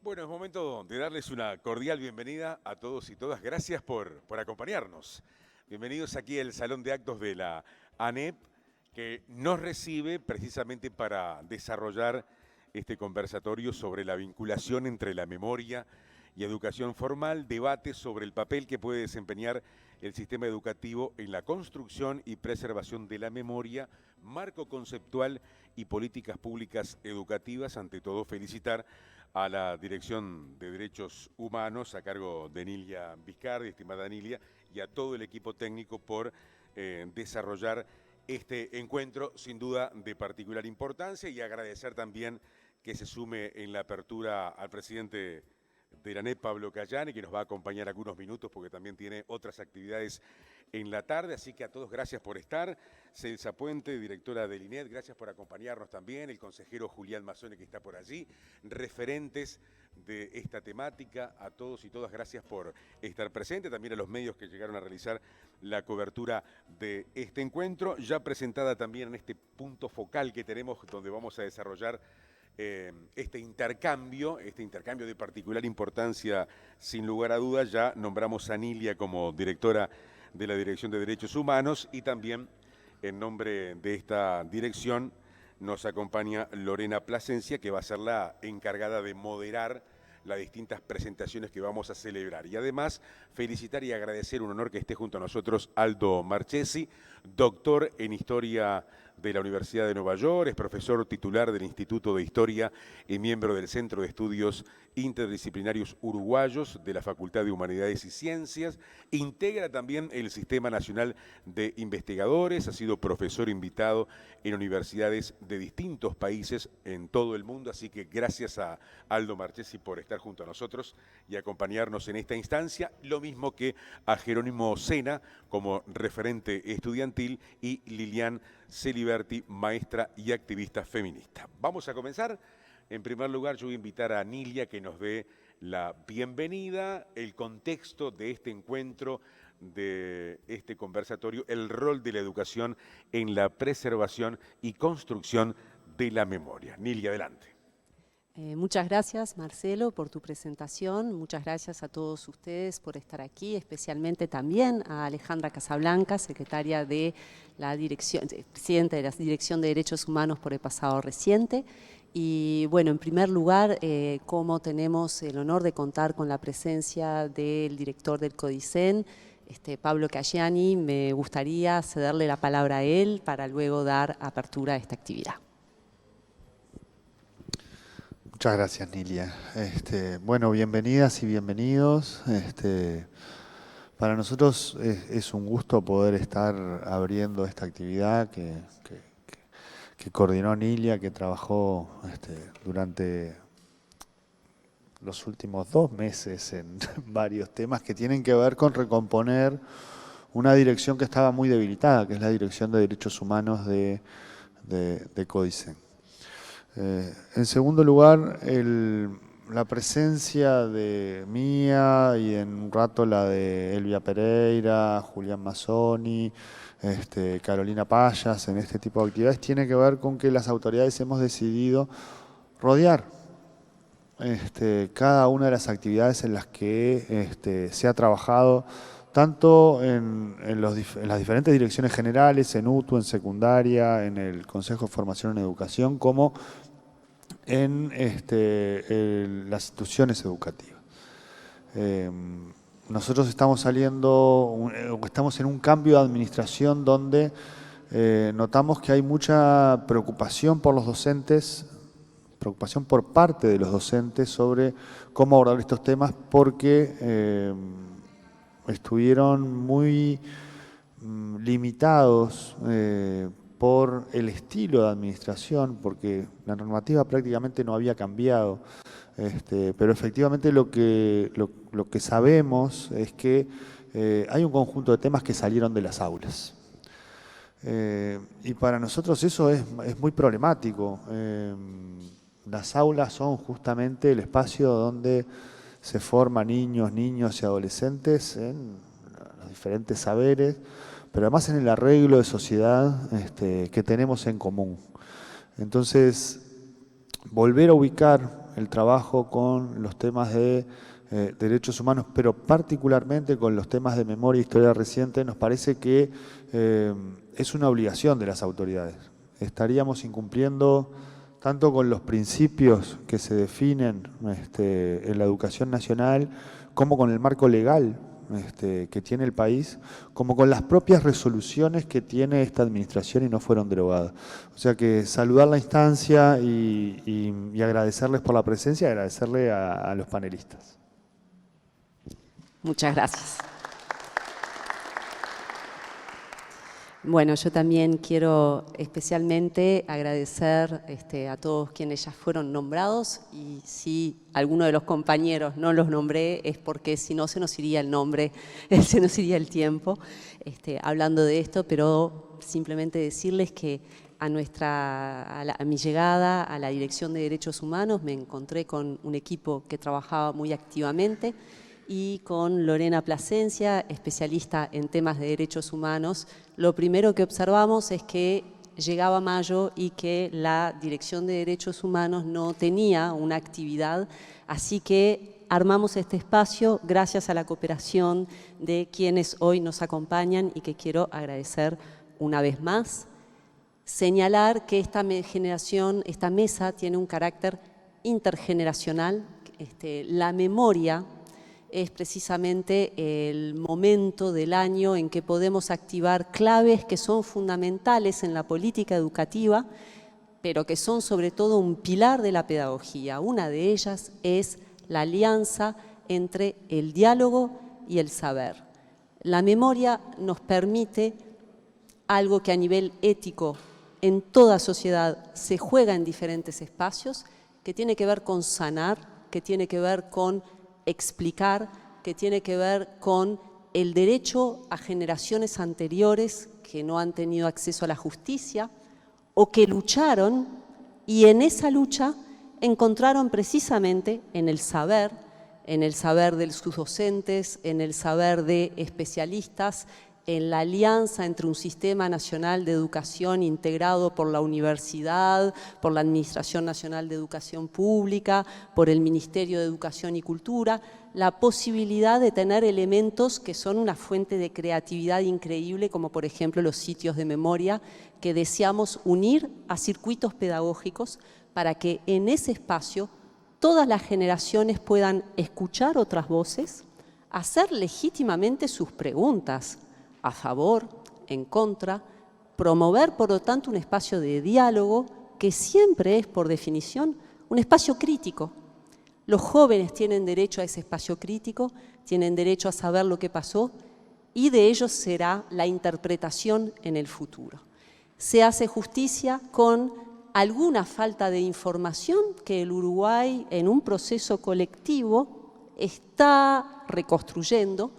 Bueno, es momento de darles una cordial bienvenida a todos y todas. Gracias por acompañarnos. Bienvenidos aquí al Salón de Actos de la ANEP, que nos recibe precisamente para desarrollar este conversatorio sobre la vinculación entre la memoria y educación formal, debate sobre el papel que puede desempeñar el sistema educativo en la construcción y preservación de la memoria, marco conceptual y políticas públicas educativas. Ante todo, felicitar a la Dirección de Derechos Humanos a cargo de Nilia Vizcardi, estimada Nilia, y a todo el equipo técnico por desarrollar este encuentro sin duda de particular importancia, y agradecer también que se sume en la apertura al presidente de la ANEP, Pablo Cayani, que nos va a acompañar algunos minutos porque también tiene otras actividades en la tarde. Así que a todos gracias por estar. Celsa Puente, directora del INED, gracias por acompañarnos también. El consejero Julián Mazzone, que está por allí. Referentes de esta temática, a todos y todas gracias por estar presentes. También a los medios que llegaron a realizar la cobertura de este encuentro. Ya presentada también en este punto focal que tenemos, donde vamos a desarrollar este intercambio de particular importancia, sin lugar a dudas. Ya nombramos a Nilia como directora de la Dirección de Derechos Humanos, y también en nombre de esta dirección nos acompaña Lorena Plasencia, que va a ser la encargada de moderar las distintas presentaciones que vamos a celebrar. Y además felicitar y agradecer, un honor que esté junto a nosotros, Aldo Marchesi, doctor en Historia de la Universidad de Nueva York, es profesor titular del Instituto de Historia y miembro del Centro de Estudios Interdisciplinarios Uruguayos de la Facultad de Humanidades y Ciencias, integra también el Sistema Nacional de Investigadores, ha sido profesor invitado en universidades de distintos países en todo el mundo, así que gracias a Aldo Marchesi por estar junto a nosotros y acompañarnos en esta instancia, lo mismo que a Jerónimo Sena como referente estudiantil y Lilian Celiberti, maestra y activista feminista. Vamos a comenzar. En primer lugar, yo voy a invitar a Nilia que nos dé la bienvenida, el contexto de este encuentro, de este conversatorio, el rol de la educación en la preservación y construcción de la memoria. Nilia, adelante. Muchas gracias, Marcelo, por tu presentación. Muchas gracias a todos ustedes por estar aquí, especialmente también a Alejandra Casablanca, secretaria de la Dirección, presidenta de la Dirección de Derechos Humanos por el pasado reciente. Y bueno, en primer lugar, como tenemos el honor de contar con la presencia del director del CODICEN, Pablo Cayani, me gustaría cederle la palabra a él para luego dar apertura a esta actividad. Muchas gracias, Nilia. Bueno, bienvenidas y bienvenidos. Para nosotros es un gusto poder estar abriendo esta actividad que coordinó Nilia, que trabajó durante los últimos 2 meses en varios temas que tienen que ver con recomponer una dirección que estaba muy debilitada, que es la Dirección de Derechos Humanos de CODICEN. En segundo lugar, la presencia de mía y en un rato la de Elvia Pereira, Julián Mazzoni, Carolina Payas en este tipo de actividades tiene que ver con que las autoridades hemos decidido rodear cada una de las actividades en las que se ha trabajado, tanto en las diferentes direcciones generales, en UTU, en secundaria, en el Consejo de Formación en Educación, como en las instituciones educativas. Nosotros estamos estamos en un cambio de administración donde notamos que hay mucha preocupación por los docentes, preocupación por parte de los docentes sobre cómo abordar estos temas, porque estuvieron muy limitados por el estilo de administración, porque la normativa prácticamente no había cambiado, pero efectivamente lo que sabemos es que hay un conjunto de temas que salieron de las aulas. Y para nosotros eso es muy problemático. Las aulas son justamente el espacio donde se forman niños y adolescentes en los diferentes saberes, pero además en el arreglo de sociedad que tenemos en común. Entonces, volver a ubicar el trabajo con los temas de derechos humanos, pero particularmente con los temas de memoria e historia reciente, nos parece que es una obligación de las autoridades. Estaríamos incumpliendo tanto con los principios que se definen en la educación nacional, como con el marco legal que tiene el país, como con las propias resoluciones que tiene esta administración y no fueron derogadas. O sea que saludar la instancia y agradecerles por la presencia y agradecerle a los panelistas. Muchas gracias. Bueno, yo también quiero especialmente agradecer a todos quienes ya fueron nombrados, y si alguno de los compañeros no los nombré es porque si no se nos iría el nombre, se nos iría el tiempo hablando de esto, pero simplemente decirles que a mi llegada a la Dirección de Derechos Humanos me encontré con un equipo que trabajaba muy activamente, y con Lorena Plasencia, especialista en temas de derechos humanos. Lo primero que observamos es que llegaba mayo y que la Dirección de Derechos Humanos no tenía una actividad, así que armamos este espacio gracias a la cooperación de quienes hoy nos acompañan y que quiero agradecer una vez más. Señalar que esta mesa tiene un carácter intergeneracional. La memoria es precisamente el momento del año en que podemos activar claves que son fundamentales en la política educativa, pero que son sobre todo un pilar de la pedagogía. Una de ellas es la alianza entre el diálogo y el saber. La memoria nos permite algo que a nivel ético en toda sociedad se juega en diferentes espacios, que tiene que ver con sanar, que tiene que ver con explicar, que tiene que ver con el derecho a generaciones anteriores que no han tenido acceso a la justicia o que lucharon y en esa lucha encontraron precisamente en el saber de sus docentes, en el saber de especialistas, en la alianza entre un sistema nacional de educación integrado por la universidad, por la Administración Nacional de Educación Pública, por el Ministerio de Educación y Cultura, la posibilidad de tener elementos que son una fuente de creatividad increíble, como por ejemplo los sitios de memoria, que deseamos unir a circuitos pedagógicos para que en ese espacio todas las generaciones puedan escuchar otras voces, hacer legítimamente sus preguntas, a favor, en contra, promover por lo tanto un espacio de diálogo que siempre es por definición un espacio crítico. Los jóvenes tienen derecho a ese espacio crítico, tienen derecho a saber lo que pasó y de ellos será la interpretación en el futuro. Se hace justicia con alguna falta de información que el Uruguay en un proceso colectivo está reconstruyendo,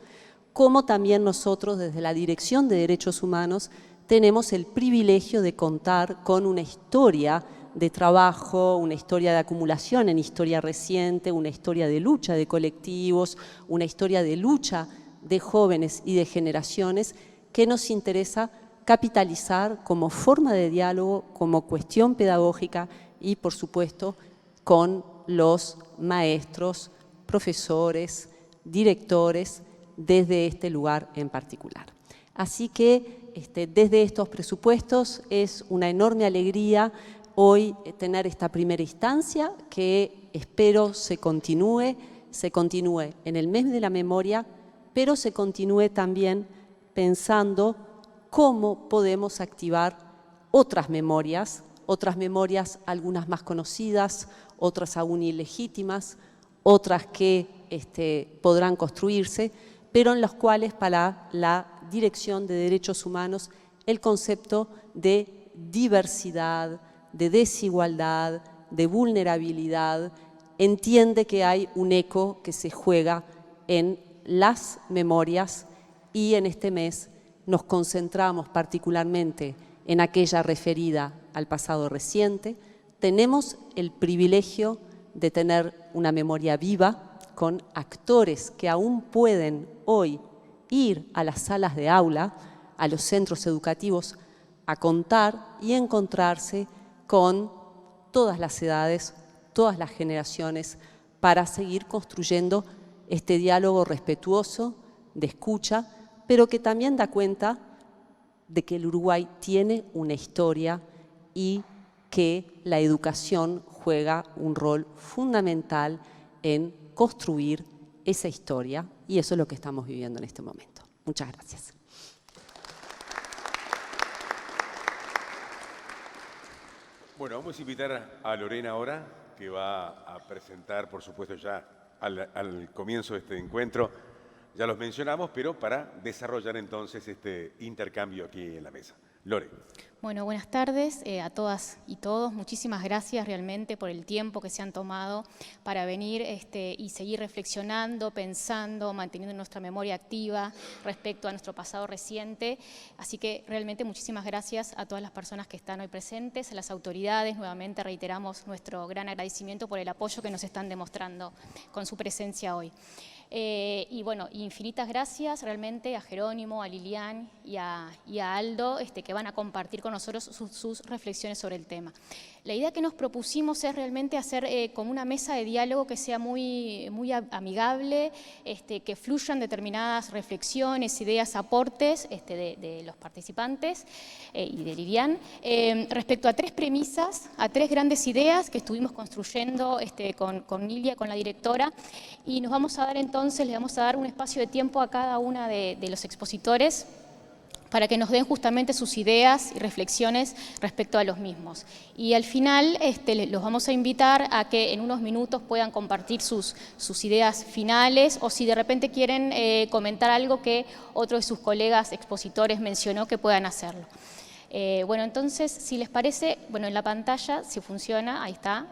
como también nosotros desde la Dirección de Derechos Humanos tenemos el privilegio de contar con una historia de trabajo, una historia de acumulación en historia reciente, una historia de lucha de colectivos, una historia de lucha de jóvenes y de generaciones que nos interesa capitalizar como forma de diálogo, como cuestión pedagógica y, por supuesto, con los maestros, profesores, directores, desde este lugar en particular. Así que desde estos presupuestos es una enorme alegría hoy tener esta primera instancia que espero se continúe en el mes de la memoria, pero se continúe también pensando cómo podemos activar otras memorias, algunas más conocidas, otras aún ilegítimas, otras que podrán construirse, pero en los cuales para la Dirección de Derechos Humanos el concepto de diversidad, de desigualdad, de vulnerabilidad, entiende que hay un eco que se juega en las memorias y en este mes nos concentramos particularmente en aquella referida al pasado reciente. Tenemos el privilegio de tener una memoria viva con actores que aún pueden hoy ir a las salas de aula, a los centros educativos, a contar y encontrarse con todas las edades, todas las generaciones para seguir construyendo este diálogo respetuoso, de escucha, pero que también da cuenta de que el Uruguay tiene una historia y que la educación juega un rol fundamental en construir esa historia, y eso es lo que estamos viviendo en este momento. Muchas gracias. Bueno, vamos a invitar a Lorena ahora, que va a presentar, por supuesto, ya al comienzo de este encuentro, ya los mencionamos, pero para desarrollar entonces este intercambio aquí en la mesa. Lore. Bueno, buenas tardes a todas y todos. Muchísimas gracias realmente por el tiempo que se han tomado para venir y seguir reflexionando, pensando, manteniendo nuestra memoria activa respecto a nuestro pasado reciente. Así que realmente muchísimas gracias a todas las personas que están hoy presentes, a las autoridades. Nuevamente reiteramos nuestro gran agradecimiento por el apoyo que nos están demostrando con su presencia hoy. Y bueno, infinitas gracias realmente a Jerónimo, a Lilian y a Aldo, que van a compartir con nosotros sus reflexiones sobre el tema. La idea que nos propusimos es realmente hacer como una mesa de diálogo que sea muy amigable, que fluyan determinadas reflexiones, ideas, aportes de los participantes y de Lilian, respecto a tres premisas, a tres grandes ideas que estuvimos construyendo con Nilia, con la directora, y nos vamos a dar entonces, le vamos a dar un espacio de tiempo a cada una de los expositores para que nos den justamente sus ideas y reflexiones respecto a los mismos. Y al final los vamos a invitar a que en unos minutos puedan compartir sus ideas finales, o si de repente quieren comentar algo que otro de sus colegas expositores mencionó, que puedan hacerlo. Bueno, entonces, si les parece, bueno, en la pantalla, si funciona, ahí está,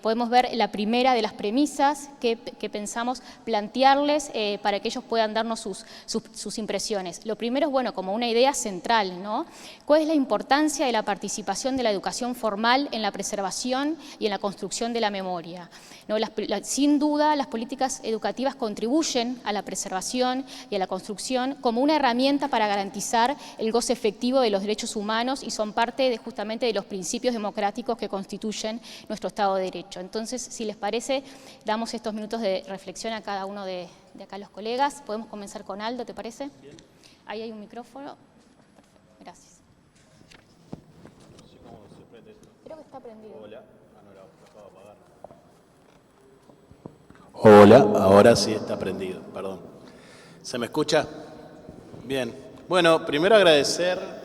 podemos ver la primera de las premisas que pensamos plantearles para que ellos puedan darnos sus impresiones. Lo primero es, bueno, como una idea central, ¿no? ¿Cuál es la importancia de la participación de la educación formal en la preservación y en la construcción de la memoria? ¿No? Sin duda, las políticas educativas contribuyen a la preservación y a la construcción como una herramienta para garantizar el goce efectivo de los derechos humanos, y son parte justamente de los principios democráticos que constituyen nuestro Estado de Derecho. Entonces, si les parece, damos estos minutos de reflexión a cada uno de acá los colegas. Podemos comenzar con Aldo, ¿te parece? Bien. Ahí hay un micrófono. Perfecto. Gracias. No sé cómo se prende esto. Creo que está prendido. Hola. Ah, no, la acabo de apagar. Hola, ahora sí está prendido, perdón. ¿Se me escucha? Bien. Bueno, primero agradecer.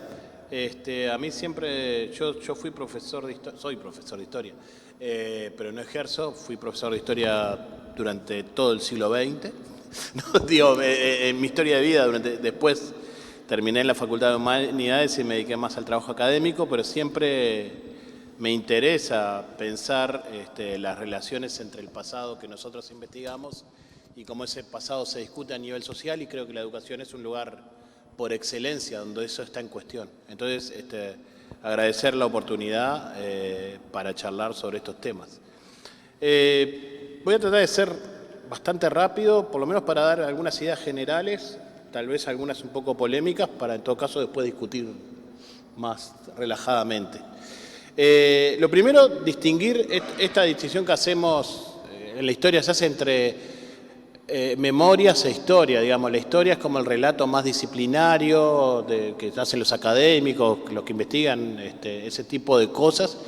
A mí siempre, yo fui profesor de historia, soy profesor de historia, pero no ejerzo, fui profesor de historia durante todo el siglo XX, no, digo, en mi historia de vida, después terminé en la Facultad de Humanidades y me dediqué más al trabajo académico, pero siempre me interesa pensar las relaciones entre el pasado que nosotros investigamos y cómo ese pasado se discute a nivel social, y creo que la educación es un lugar por excelencia donde eso está en cuestión. Entonces, agradecer la oportunidad para charlar sobre estos temas. Voy a tratar de ser bastante rápido, por lo menos para dar algunas ideas generales, tal vez algunas un poco polémicas, para en todo caso después discutir más relajadamente. Lo primero, distinguir esta distinción que hacemos en la historia, se hace entre memorias e historia, digamos. La historia es como el relato más disciplinario que hacen los académicos, los que investigan ese tipo de cosas,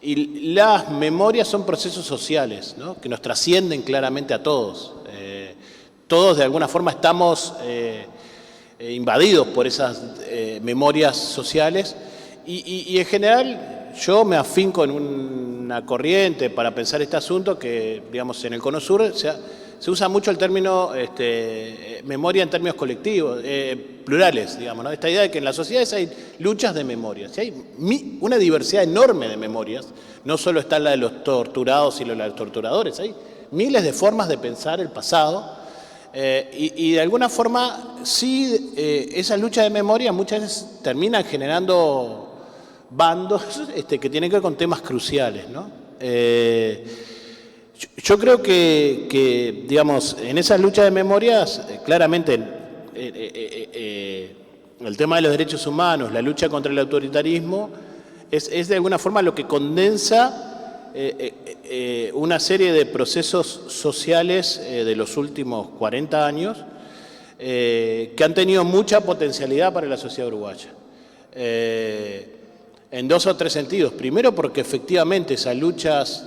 y las memorias son procesos sociales, ¿no? Que nos trascienden claramente a todos. Todos de alguna forma estamos invadidos por esas memorias sociales, y en general yo me afinco en una corriente para pensar este asunto que, digamos, en el Cono Sur se usa mucho el término memoria en términos colectivos, plurales, digamos, ¿no? Esta idea de que en las sociedades hay luchas de memorias, y hay una diversidad enorme de memorias. No solo está la de los torturados y la de los torturadores, hay miles de formas de pensar el pasado, y de alguna forma sí, esas luchas de memoria muchas veces terminan generando bandos que tienen que ver con temas cruciales, ¿no? Yo creo que, digamos, en esas luchas de memorias, claramente el tema de los derechos humanos, la lucha contra el autoritarismo, es de alguna forma lo que condensa una serie de procesos sociales de los últimos 40 años que han tenido mucha potencialidad para la sociedad uruguaya. En 2 o 3 sentidos. Primero, porque efectivamente esas luchas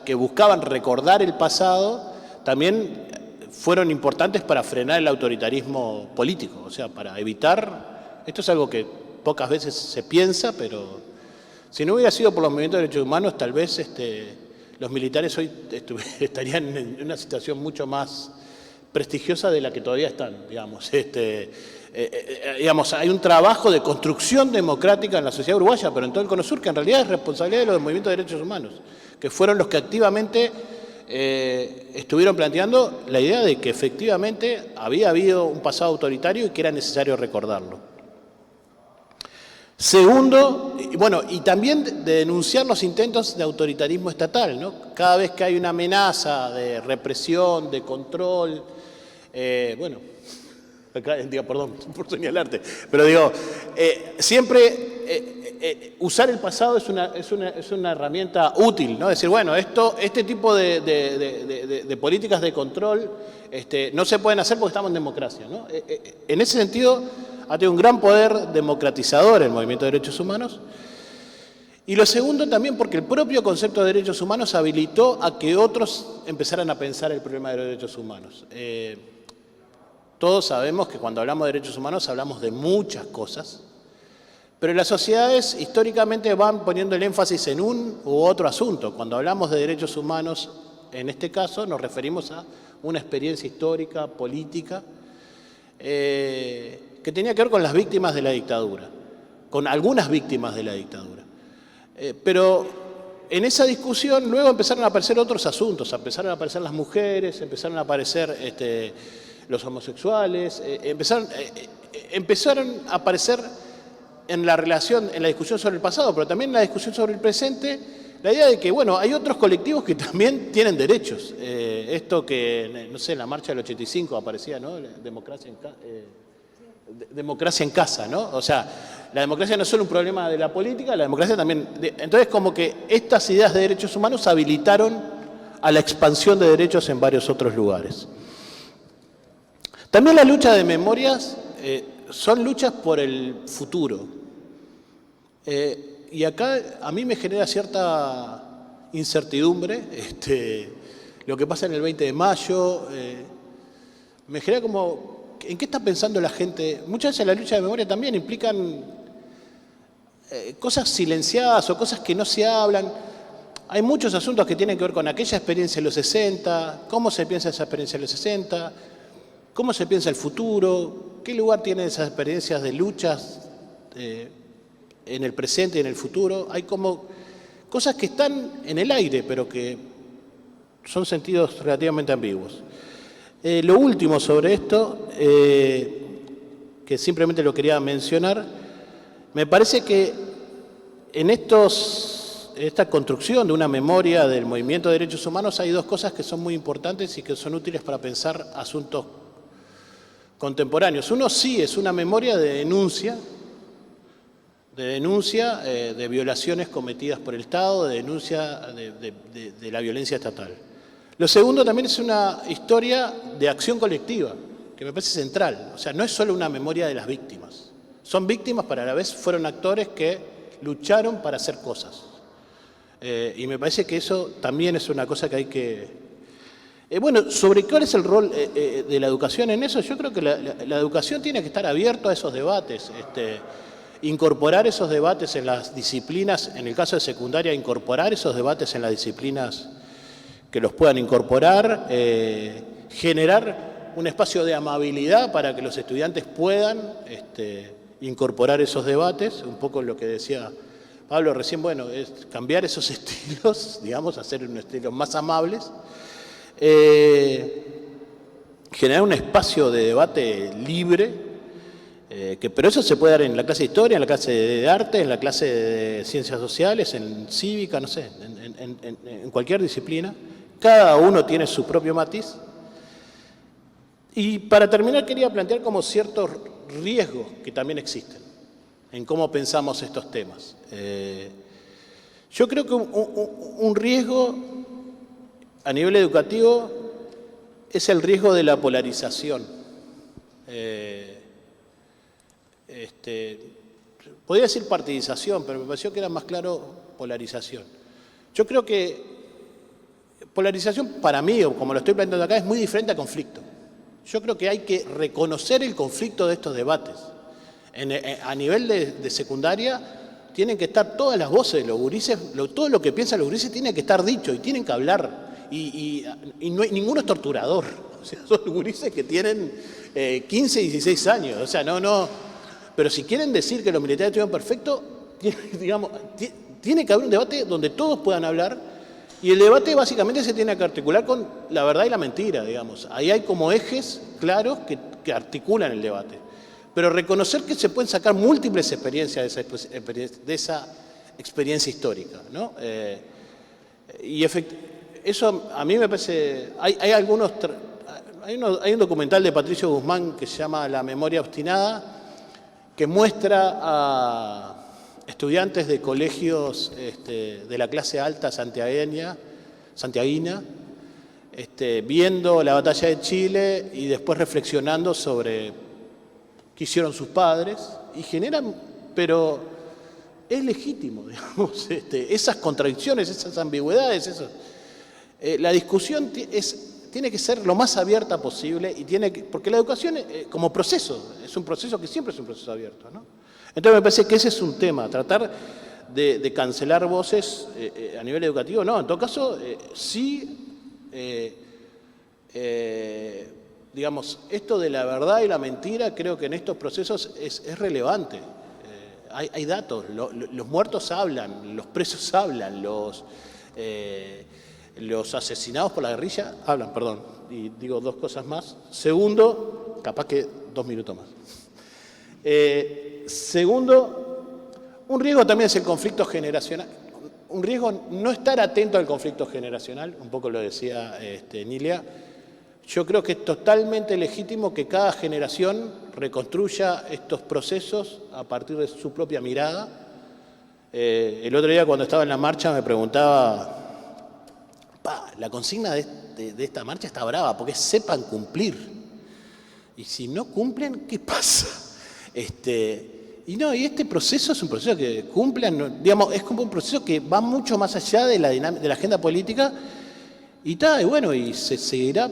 que buscaban recordar el pasado también fueron importantes para frenar el autoritarismo político, o sea, para evitar, esto es algo que pocas veces se piensa, pero si no hubiera sido por los movimientos de derechos humanos, tal vez los militares hoy estarían en una situación mucho más prestigiosa de la que todavía están, digamos. Digamos, hay un trabajo de construcción democrática en la sociedad uruguaya, pero en todo el Cono Sur, que en realidad es responsabilidad de los movimientos de derechos humanos, que fueron los que activamente estuvieron planteando la idea de que efectivamente había habido un pasado autoritario y que era necesario recordarlo. Segundo, y también de denunciar los intentos de autoritarismo estatal, ¿no? Cada vez que hay una amenaza de represión, de control, acá, perdón por señalarte, pero digo, siempre usar el pasado es una herramienta útil, ¿no? Es decir, bueno, este tipo de políticas de control no se pueden hacer porque estamos en democracia, ¿no? En ese sentido, ha tenido un gran poder democratizador el movimiento de derechos humanos. Y lo segundo también porque el propio concepto de derechos humanos habilitó a que otros empezaran a pensar el problema de los derechos humanos. Todos sabemos que cuando hablamos de derechos humanos hablamos de muchas cosas, pero las sociedades históricamente van poniendo el énfasis en un u otro asunto. Cuando hablamos de derechos humanos, en este caso, nos referimos a una experiencia histórica, política, que tenía que ver con las víctimas de la dictadura, con algunas víctimas de la dictadura. Pero en esa discusión luego empezaron a aparecer otros asuntos, empezaron a aparecer las mujeres, empezaron a aparecer los homosexuales, empezaron a aparecer en la discusión sobre el pasado, pero también en la discusión sobre el presente, la idea de que, bueno, hay otros colectivos que también tienen derechos. Esto que, no sé, en la marcha del 85 aparecía, ¿no? Democracia en casa, ¿no? O sea, la democracia no es solo un problema de la política, la democracia también. Entonces, como que estas ideas de derechos humanos habilitaron a la expansión de derechos en varios otros lugares. También la lucha de memorias son luchas por el futuro. Y acá a mí me genera cierta incertidumbre lo que pasa en el 20 de mayo. Me genera como, ¿en qué está pensando la gente? Muchas veces la lucha de memoria también implican cosas silenciadas o cosas que no se hablan. Hay muchos asuntos que tienen que ver con aquella experiencia de los 60, cómo se piensa esa experiencia de los 60, cómo se piensa el futuro, qué lugar tienen esas experiencias de luchas en el presente y en el futuro. Hay como cosas que están en el aire, pero que son sentidos relativamente ambiguos. Lo último sobre esto, que simplemente lo quería mencionar, me parece que en esta construcción de una memoria del movimiento de derechos humanos hay 2 cosas que son muy importantes y que son útiles para pensar asuntos contemporáneos. Uno sí es una memoria de denuncia de violaciones cometidas por el Estado, de denuncia de la violencia estatal. Lo segundo también es una historia de acción colectiva, que me parece central. O sea, no es solo una memoria de las víctimas. Son víctimas, pero a la vez fueron actores que lucharon para hacer cosas. Y me parece que eso también es una cosa que hay que... sobre cuál es el rol de la educación en eso, yo creo que la educación tiene que estar abierta a esos debates, incorporar esos debates en las disciplinas, en el caso de secundaria, incorporar esos debates en las disciplinas que los puedan incorporar, generar un espacio de amabilidad para que los estudiantes puedan incorporar esos debates, un poco lo que decía Pablo recién, bueno, es cambiar esos estilos, digamos, hacer unos estilos más amables, generar un espacio de debate libre, pero eso se puede dar en la clase de historia, en la clase de arte, en la clase de ciencias sociales, en cívica, no sé, en cualquier disciplina. Cada uno tiene su propio matiz. Y para terminar quería plantear como ciertos riesgos que también existen en cómo pensamos estos temas. Yo creo que un riesgo a nivel educativo es el riesgo de la polarización. Podría decir partidización, pero me pareció que era más claro polarización. Yo creo que polarización para mí, o como lo estoy planteando acá, es muy diferente a conflicto. Yo creo que hay que reconocer el conflicto de estos debates. A nivel de secundaria tienen que estar todas las voces de los gurises, todo lo que piensan los gurises tiene que estar dicho y tienen que hablar. Y ninguno es torturador. O sea, son gurises que tienen 15, 16 años. O sea, no. Pero si quieren decir que los militares estuvieron perfectos, tiene que haber un debate donde todos puedan hablar. Y el debate básicamente se tiene que articular con la verdad y la mentira, digamos. Ahí hay como ejes claros que articulan el debate. Pero reconocer que se pueden sacar múltiples experiencias de esa experiencia histórica, ¿no? Eso a mí me parece... Hay un documental de Patricio Guzmán que se llama La memoria obstinada, que muestra a estudiantes de colegios de la clase alta santiaguina, viendo la batalla de Chile y después reflexionando sobre qué hicieron sus padres, y generan, pero es legítimo, digamos, esas contradicciones, esas ambigüedades, la discusión tiene que ser lo más abierta posible y porque la educación como proceso, es un proceso que siempre es un proceso abierto, ¿no? Entonces me parece que ese es un tema, tratar de cancelar voces a nivel educativo, no, en todo caso sí, digamos, esto de la verdad y la mentira creo que en estos procesos es relevante. Hay datos, los muertos hablan, los presos hablan, los asesinados por la guerrilla hablan, perdón, y digo dos cosas más. Segundo, capaz que 2 minutos más. Segundo, un riesgo también es el conflicto generacional. Un riesgo no estar atento al conflicto generacional, un poco lo decía Nilia. Yo creo que es totalmente legítimo que cada generación reconstruya estos procesos a partir de su propia mirada. El otro día cuando estaba en la marcha me preguntaba, la consigna de esta marcha está brava, porque sepan cumplir. Y si no cumplen, ¿qué pasa? Y este proceso es un proceso que cumplan, digamos, es como un proceso que va mucho más allá de la agenda política y se seguirá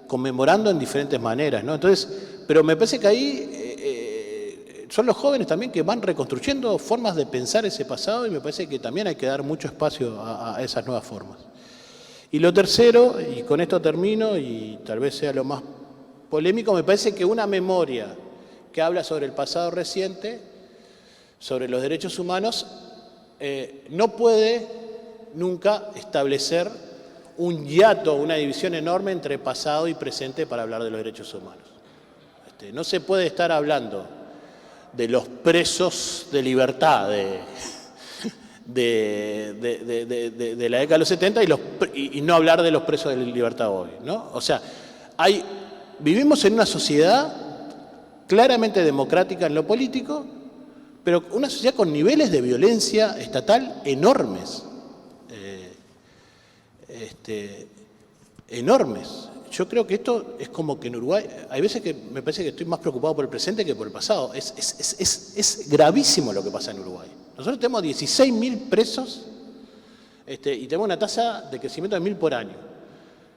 conmemorando en diferentes maneras, ¿no? Entonces, pero me parece que ahí son los jóvenes también que van reconstruyendo formas de pensar ese pasado y me parece que también hay que dar mucho espacio a esas nuevas formas. Y lo tercero, y con esto termino y tal vez sea lo más polémico, me parece que una memoria que habla sobre el pasado reciente, sobre los derechos humanos, no puede nunca establecer un hiato, una división enorme entre pasado y presente para hablar de los derechos humanos. No se puede estar hablando de los presos de libertad de la década de los 70 y no hablar de los presos de libertad hoy, ¿no? O sea, vivimos en una sociedad claramente democrática en lo político, pero una sociedad con niveles de violencia estatal enormes. Enormes. Yo creo que esto es como que en Uruguay, hay veces que me parece que estoy más preocupado por el presente que por el pasado. Es gravísimo lo que pasa en Uruguay. Nosotros tenemos 16.000 presos y tenemos una tasa de crecimiento de 1.000 por año.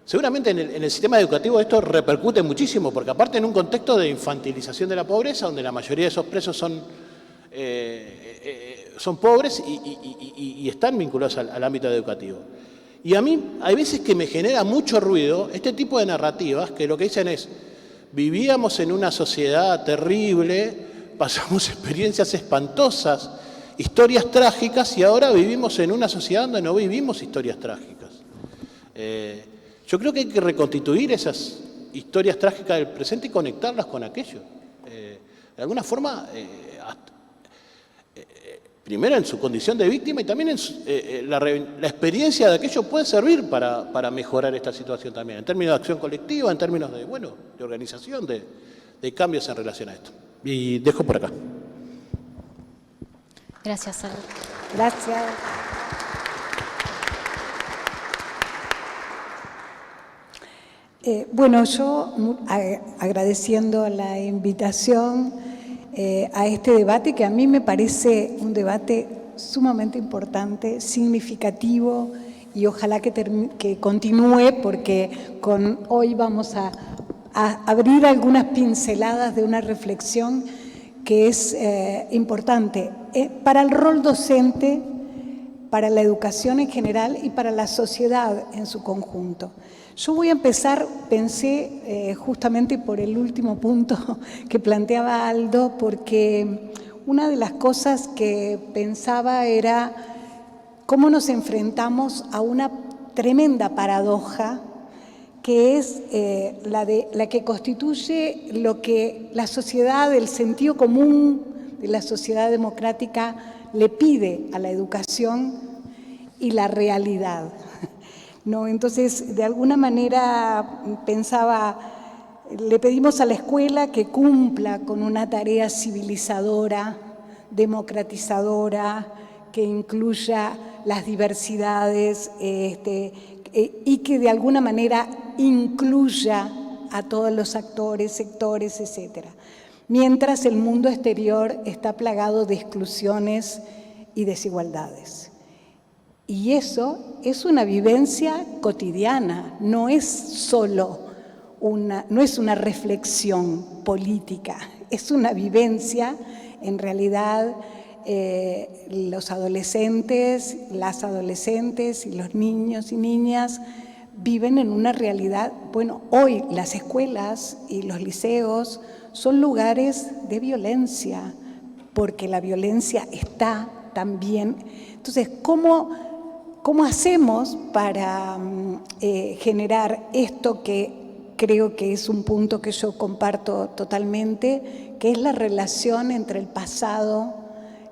Seguramente en el sistema educativo esto repercute muchísimo, porque aparte en un contexto de infantilización de la pobreza, donde la mayoría de esos presos son pobres y están vinculados al ámbito educativo. Y a mí hay veces que me genera mucho ruido este tipo de narrativas que lo que dicen es, vivíamos en una sociedad terrible, pasamos experiencias espantosas, historias trágicas y ahora vivimos en una sociedad donde no vivimos historias trágicas. Yo creo que hay que reconstituir esas historias trágicas del presente y conectarlas con aquello. De alguna forma, primero en su condición de víctima y también en la experiencia de aquello puede servir para mejorar esta situación también, en términos de acción colectiva, en términos de organización, de cambios en relación a esto. Y dejo por acá. Gracias, Sara. Gracias. Bueno, yo agradeciendo la invitación a este debate, que a mí me parece un debate sumamente importante, significativo, y ojalá que continúe, porque hoy vamos a abrir algunas pinceladas de una reflexión que es importante para el rol docente, para la educación en general y para la sociedad en su conjunto. Yo voy a empezar, pensé justamente por el último punto que planteaba Aldo, porque una de las cosas que pensaba era cómo nos enfrentamos a una tremenda paradoja, que es la que constituye lo que la sociedad, el sentido común de la sociedad democrática le pide a la educación y la realidad. ¿No? Entonces, de alguna manera pensaba, le pedimos a la escuela que cumpla con una tarea civilizadora, democratizadora, que incluya las diversidades y que de alguna manera incluya a todos los actores, sectores, etc. Mientras el mundo exterior está plagado de exclusiones y desigualdades. Y eso es una vivencia cotidiana, no es solo no es una reflexión política, es una vivencia, en realidad, los adolescentes, las adolescentes y los niños y niñas viven en una realidad. Bueno, hoy las escuelas y los liceos son lugares de violencia, porque la violencia está también. Entonces, ¿cómo hacemos para generar esto que creo que es un punto que yo comparto totalmente, que es la relación entre el pasado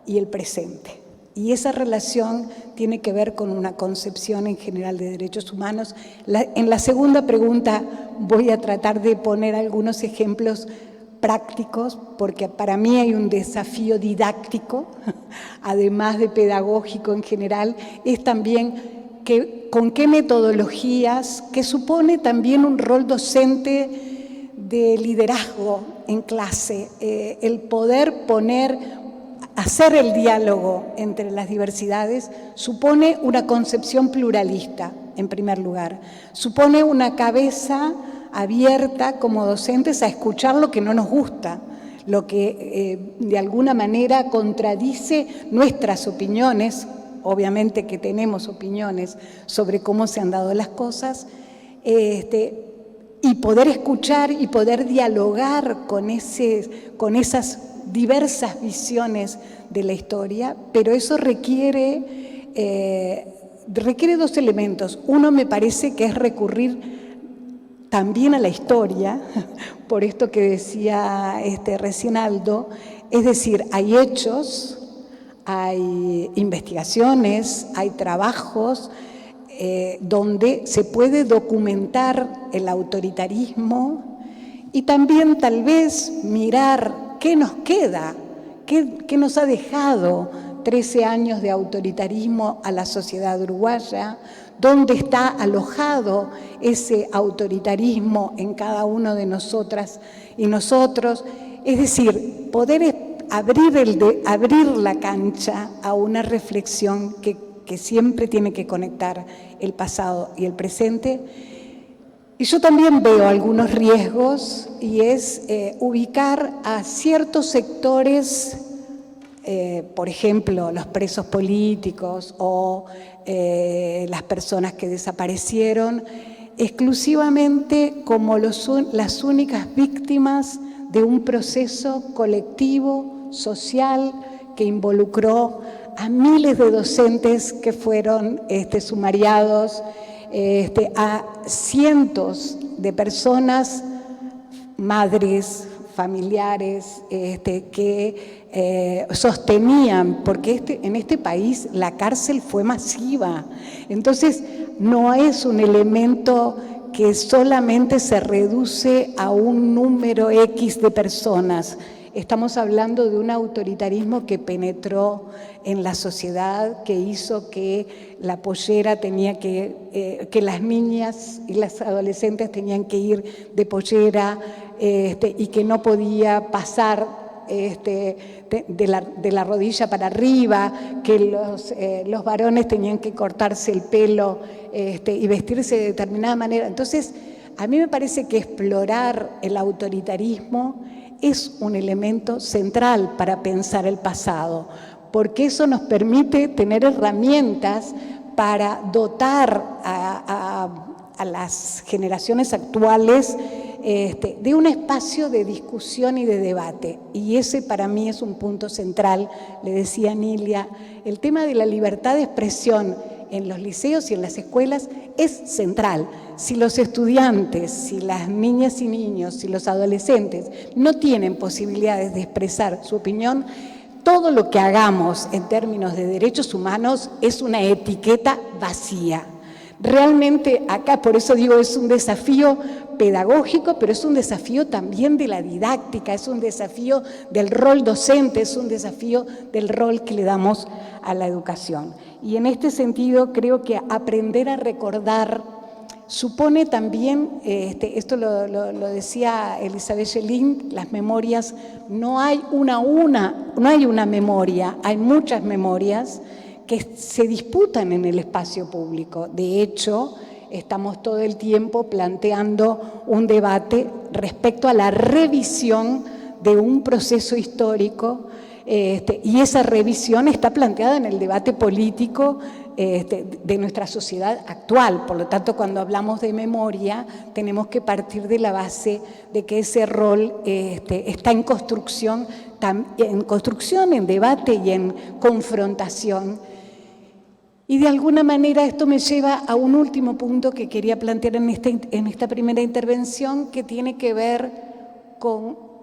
y el presente? Y esa relación tiene que ver con una concepción en general de derechos humanos. En la segunda pregunta voy a tratar de poner algunos ejemplos prácticos, porque para mí hay un desafío didáctico, además de pedagógico en general, es también con qué metodologías, que supone también un rol docente de liderazgo en clase, el poder hacer el diálogo entre las diversidades, supone una concepción pluralista, en primer lugar, supone una cabeza abierta como docentes a escuchar lo que no nos gusta, lo que de alguna manera contradice nuestras opiniones, obviamente que tenemos opiniones sobre cómo se han dado las cosas, y poder escuchar y poder dialogar con esas diversas visiones de la historia, pero eso requiere dos elementos. Uno, me parece que es recurrir también a la historia, por esto que decía recién Aldo, es decir, hay hechos, hay investigaciones, hay trabajos donde se puede documentar el autoritarismo y también tal vez mirar qué nos queda, qué nos ha dejado 13 años de autoritarismo a la sociedad uruguaya, dónde está alojado ese autoritarismo en cada uno de nosotras y nosotros. Es decir, poder abrir la cancha a una reflexión que siempre tiene que conectar el pasado y el presente. Y yo también veo algunos riesgos, y es ubicar a ciertos sectores, por ejemplo, los presos políticos o las personas que desaparecieron, exclusivamente como las únicas víctimas de un proceso colectivo, social, que involucró a miles de docentes que fueron sumariados, a cientos de personas, madres, familiares, que sostenían, porque en este país la cárcel fue masiva. Entonces, no es un elemento que solamente se reduce a un número X de personas. Estamos hablando de un autoritarismo que penetró en la sociedad, que hizo que la pollera tenía que las niñas y las adolescentes tenían que ir de pollera y que no podía pasar de la rodilla para arriba, que los varones tenían que cortarse el pelo y vestirse de determinada manera. Entonces, a mí me parece que explorar el autoritarismo es un elemento central para pensar el pasado, porque eso nos permite tener herramientas para dotar a las generaciones actuales de un espacio de discusión y de debate. Y ese para mí es un punto central, le decía Nilia. El tema de la libertad de expresión en los liceos y en las escuelas es central. Si los estudiantes, si las niñas y niños, si los adolescentes no tienen posibilidades de expresar su opinión, todo lo que hagamos en términos de derechos humanos es una etiqueta vacía. Realmente acá, por eso digo, es un desafío pedagógico, pero es un desafío también de la didáctica, es un desafío del rol docente, es un desafío del rol que le damos a la educación. Y en este sentido creo que aprender a recordar supone también, esto lo decía Elizabeth Schelling, las memorias, no hay una memoria, hay muchas memorias que se disputan en el espacio público. De hecho, estamos todo el tiempo planteando un debate respecto a la revisión de un proceso histórico, y esa revisión está planteada en el debate político de nuestra sociedad actual. Por lo tanto, cuando hablamos de memoria, tenemos que partir de la base de que ese rol está en construcción, en debate y en confrontación. Y de alguna manera esto me lleva a un último punto que quería plantear en esta primera intervención, que tiene que ver con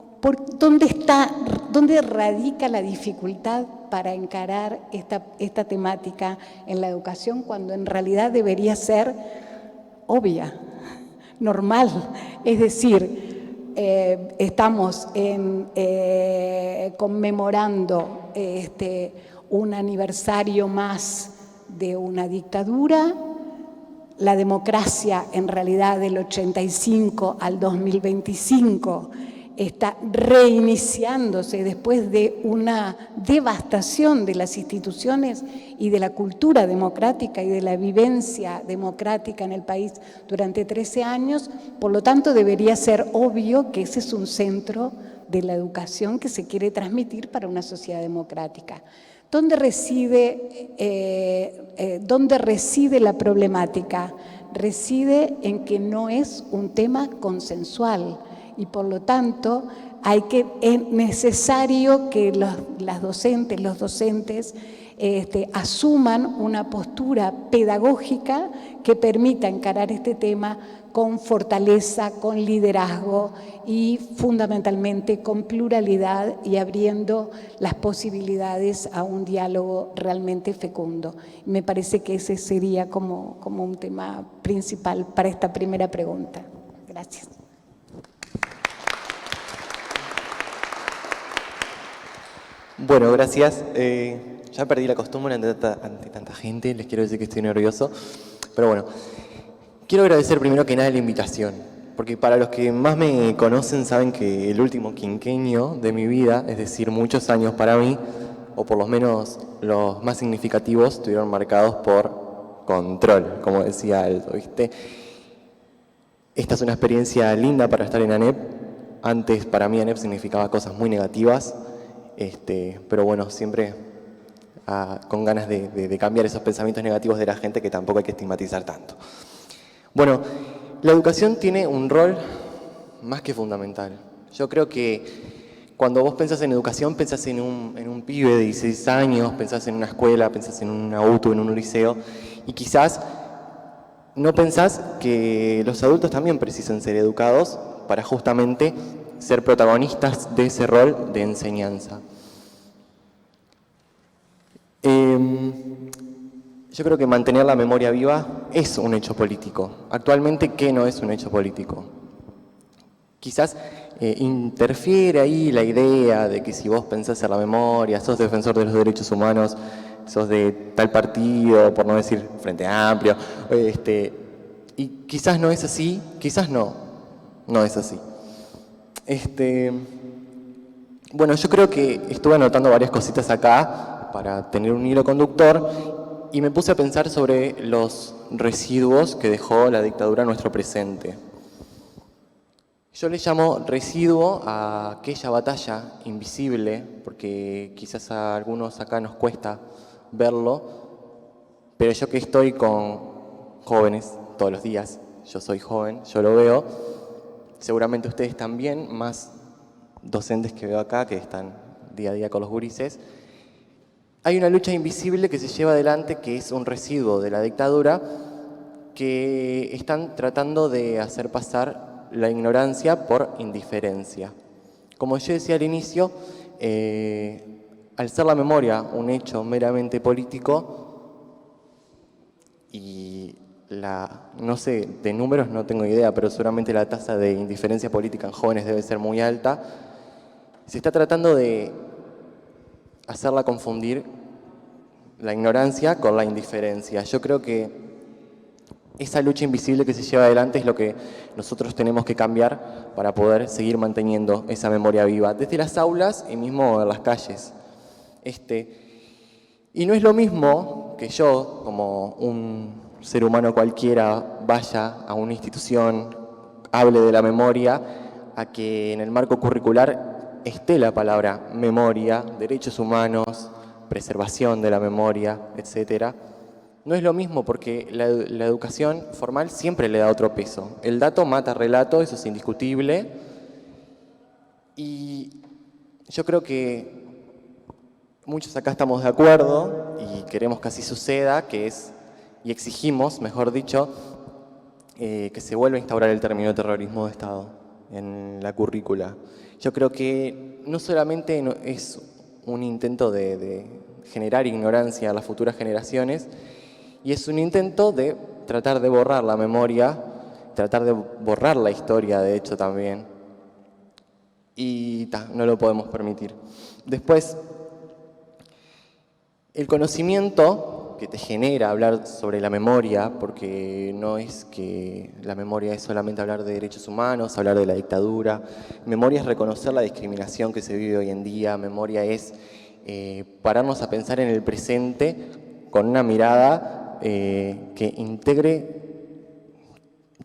dónde radica la dificultad para encarar esta temática en la educación, cuando en realidad debería ser obvia, normal. Es decir, estamos conmemorando un aniversario más de una dictadura. La democracia, en realidad, del 85 al 2025 está reiniciándose después de una devastación de las instituciones y de la cultura democrática y de la vivencia democrática en el país durante 13 años. Por lo tanto, debería ser obvio que ese es un centro de la educación que se quiere transmitir para una sociedad democrática. ¿Dónde reside la problemática? Reside en que no es un tema consensual y por lo tanto es necesario que los docentes asuman una postura pedagógica que permita encarar este tema con fortaleza, con liderazgo y fundamentalmente con pluralidad y abriendo las posibilidades a un diálogo realmente fecundo. Me parece que ese sería como un tema principal para esta primera pregunta. Gracias. Bueno, gracias. Ya perdí la costumbre ante tanta gente, les quiero decir que estoy nervioso, pero bueno. Quiero agradecer primero que nada la invitación, porque para los que más me conocen saben que el último quinquenio de mi vida, es decir, muchos años para mí, o por lo menos los más significativos, estuvieron marcados por control, como decía Aldo, ¿viste? Esta es una experiencia linda para estar en ANEP. Antes para mí ANEP significaba cosas muy negativas, pero bueno, siempre con ganas de cambiar esos pensamientos negativos de la gente, que tampoco hay que estigmatizar tanto. Bueno, la educación tiene un rol más que fundamental. Yo creo que cuando vos pensás en educación, pensás en un pibe de 16 años, pensás en una escuela, pensás en un auto, en un liceo, y quizás no pensás que los adultos también precisan ser educados para justamente ser protagonistas de ese rol de enseñanza. Yo creo que mantener la memoria viva es un hecho político. Actualmente, ¿qué no es un hecho político? quizás interfiere ahí la idea de que si vos pensás en la memoria, sos defensor de los derechos humanos, sos de tal partido, por no decir Frente Amplio, y quizás no es así, quizás no es así. Bueno, yo creo que estuve anotando varias cositas acá para tener un hilo conductor y me puse a pensar sobre los residuos que dejó la dictadura en nuestro presente. Yo le llamo residuo a aquella batalla invisible, porque quizás a algunos acá nos cuesta verlo, pero yo que estoy con jóvenes todos los días, yo soy joven, yo lo veo, seguramente ustedes también, más docentes que veo acá, que están día a día con los gurises, hay una lucha invisible que se lleva adelante, que es un residuo de la dictadura, que están tratando de hacer pasar la ignorancia por indiferencia. Como yo decía al inicio, al ser la memoria un hecho meramente político, y no sé, de números no tengo idea, pero seguramente la tasa de indiferencia política en jóvenes debe ser muy alta, se está tratando de hacerla confundir la ignorancia con la indiferencia. Yo creo que esa lucha invisible que se lleva adelante es lo que nosotros tenemos que cambiar para poder seguir manteniendo esa memoria viva, desde las aulas y mismo en las calles. Y no es lo mismo que yo, como un ser humano cualquiera, vaya a una institución, hable de la memoria, a que en el marco curricular esté la palabra memoria, derechos humanos, preservación de la memoria, etcétera. No es lo mismo porque la educación formal siempre le da otro peso. El dato mata relato, eso es indiscutible. Y yo creo que muchos acá estamos de acuerdo y queremos que así suceda, y exigimos, mejor dicho, que se vuelva a instaurar el término terrorismo de Estado en la currícula. Yo creo que no solamente es un intento de generar ignorancia a las futuras generaciones, y es un intento de tratar de borrar la memoria, tratar de borrar la historia, de hecho, también. Y no lo podemos permitir. Después, el conocimiento que te genera hablar sobre la memoria, porque no es que la memoria es solamente hablar de derechos humanos, hablar de la dictadura. Memoria es reconocer la discriminación que se vive hoy en día. Memoria es pararnos a pensar en el presente con una mirada que integre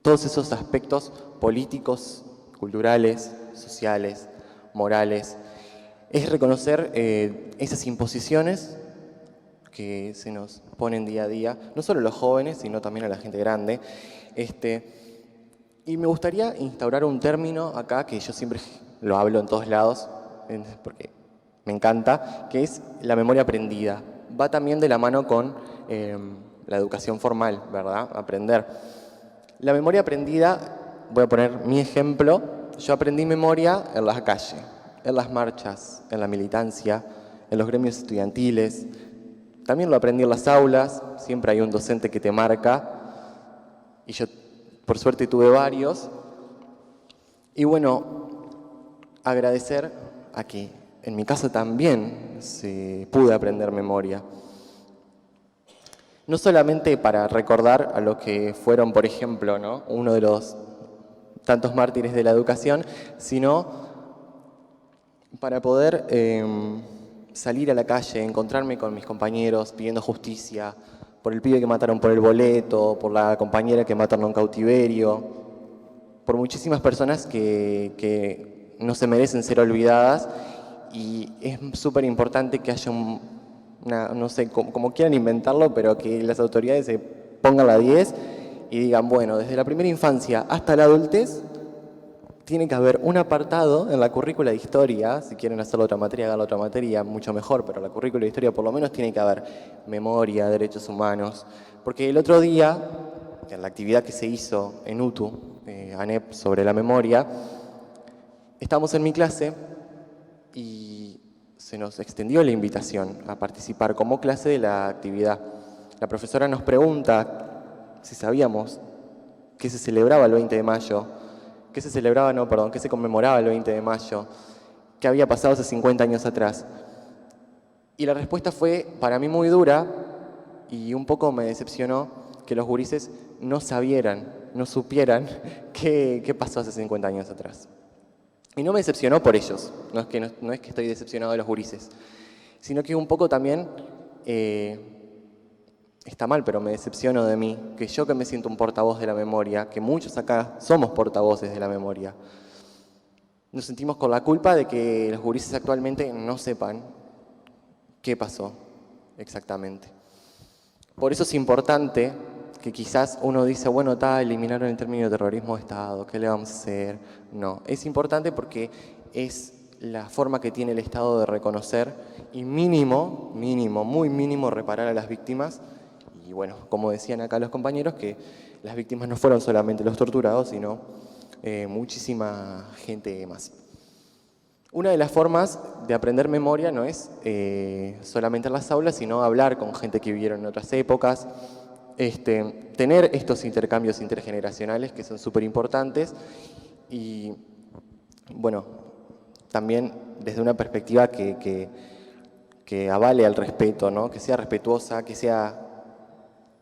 todos esos aspectos políticos, culturales, sociales, morales. Es reconocer esas imposiciones que se nos ponen día a día, no solo a los jóvenes, sino también a la gente grande. Y me gustaría instaurar un término acá, que yo siempre lo hablo en todos lados, porque me encanta, que es la memoria aprendida. Va también de la mano con la educación formal, ¿verdad? Aprender. La memoria aprendida, voy a poner mi ejemplo, yo aprendí memoria en la calle, en las marchas, en la militancia, en los gremios estudiantiles. También lo aprendí en las aulas, siempre hay un docente que te marca, y yo por suerte tuve varios. Y bueno, agradecer a que en mi casa también se pude aprender memoria. No solamente para recordar a los que fueron, por ejemplo, ¿no?, uno de los tantos mártires de la educación, sino para poder salir a la calle, encontrarme con mis compañeros pidiendo justicia por el pibe que mataron por el boleto, por la compañera que mataron en cautiverio, por muchísimas personas que no se merecen ser olvidadas, y es súper importante que haya no sé, como quieran inventarlo, pero que las autoridades se pongan la 10 y digan, bueno, desde la primera infancia hasta la adultez, tiene que haber un apartado en la currícula de historia. Si quieren hacer otra materia, hagan otra materia, mucho mejor, pero la currícula de historia por lo menos tiene que haber memoria, derechos humanos. Porque el otro día, en la actividad que se hizo en UTU, ANEP, sobre la memoria, estábamos en mi clase y se nos extendió la invitación a participar como clase de la actividad. La profesora nos pregunta si sabíamos que se celebraba el 20 de mayo, ¿Qué se celebraba? No, perdón, ¿qué se conmemoraba el 20 de mayo? ¿Qué había pasado hace 50 años atrás? Y la respuesta fue para mí muy dura y un poco me decepcionó que los gurises no supieran qué pasó hace 50 años atrás. Y no me decepcionó por ellos, no es que estoy decepcionado de los gurises, sino que un poco también, está mal, pero me decepciono de mí, que yo que me siento un portavoz de la memoria, que muchos acá somos portavoces de la memoria, nos sentimos con la culpa de que los gurises actualmente no sepan qué pasó exactamente. Por eso es importante que quizás uno dice, bueno, eliminaron el término terrorismo de Estado, ¿qué le vamos a hacer? No, es importante porque es la forma que tiene el Estado de reconocer y mínimo, muy mínimo, reparar a las víctimas. Y bueno, como decían acá los compañeros, que las víctimas no fueron solamente los torturados, sino muchísima gente más. Una de las formas de aprender memoria no es solamente en las aulas, sino hablar con gente que vivieron en otras épocas, tener estos intercambios intergeneracionales que son súper importantes y, bueno, también desde una perspectiva que avale al respeto, ¿no? Que sea respetuosa, que sea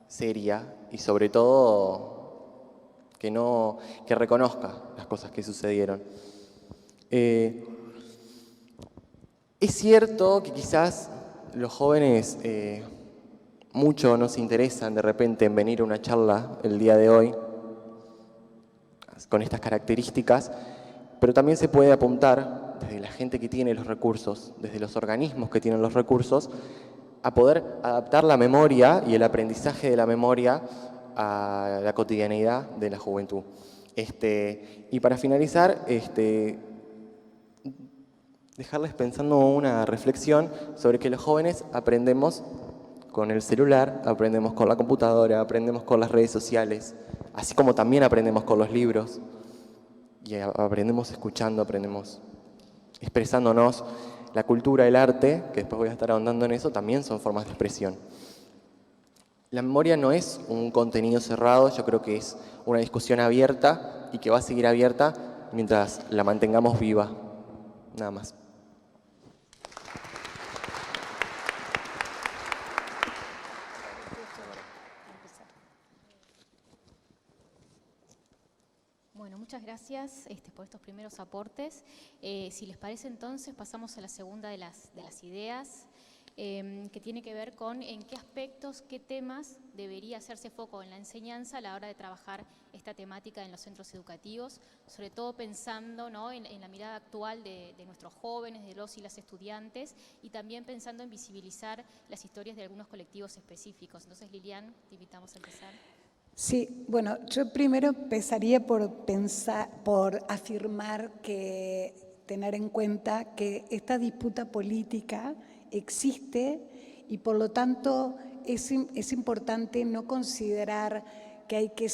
seria y sobre todo que reconozca las cosas que sucedieron. Es cierto que quizás los jóvenes mucho no se interesan de repente en venir a una charla el día de hoy con estas características, pero también se puede apuntar desde la gente que tiene los recursos, desde los organismos que tienen los recursos, a poder adaptar la memoria y el aprendizaje de la memoria a la cotidianeidad de la juventud. Y para finalizar, dejarles pensando una reflexión sobre que los jóvenes aprendemos con el celular, aprendemos con la computadora, aprendemos con las redes sociales, así como también aprendemos con los libros, y aprendemos escuchando, aprendemos expresándonos. La cultura, el arte, que después voy a estar ahondando en eso, también son formas de expresión. La memoria no es un contenido cerrado, yo creo que es una discusión abierta y que va a seguir abierta mientras la mantengamos viva. Nada más. Bueno, muchas gracias por estos primeros aportes. Si les parece, entonces pasamos a la segunda de las ideas, que tiene que ver con en qué aspectos, qué temas debería hacerse foco en la enseñanza a la hora de trabajar esta temática en los centros educativos, sobre todo pensando, ¿no?, en la mirada actual de nuestros jóvenes, de los y las estudiantes, y también pensando en visibilizar las historias de algunos colectivos específicos. Entonces, Lilian, te invitamos a empezar. Sí, bueno, yo primero empezaría por afirmar que tener en cuenta que esta disputa política existe y por lo tanto es importante no considerar que hay que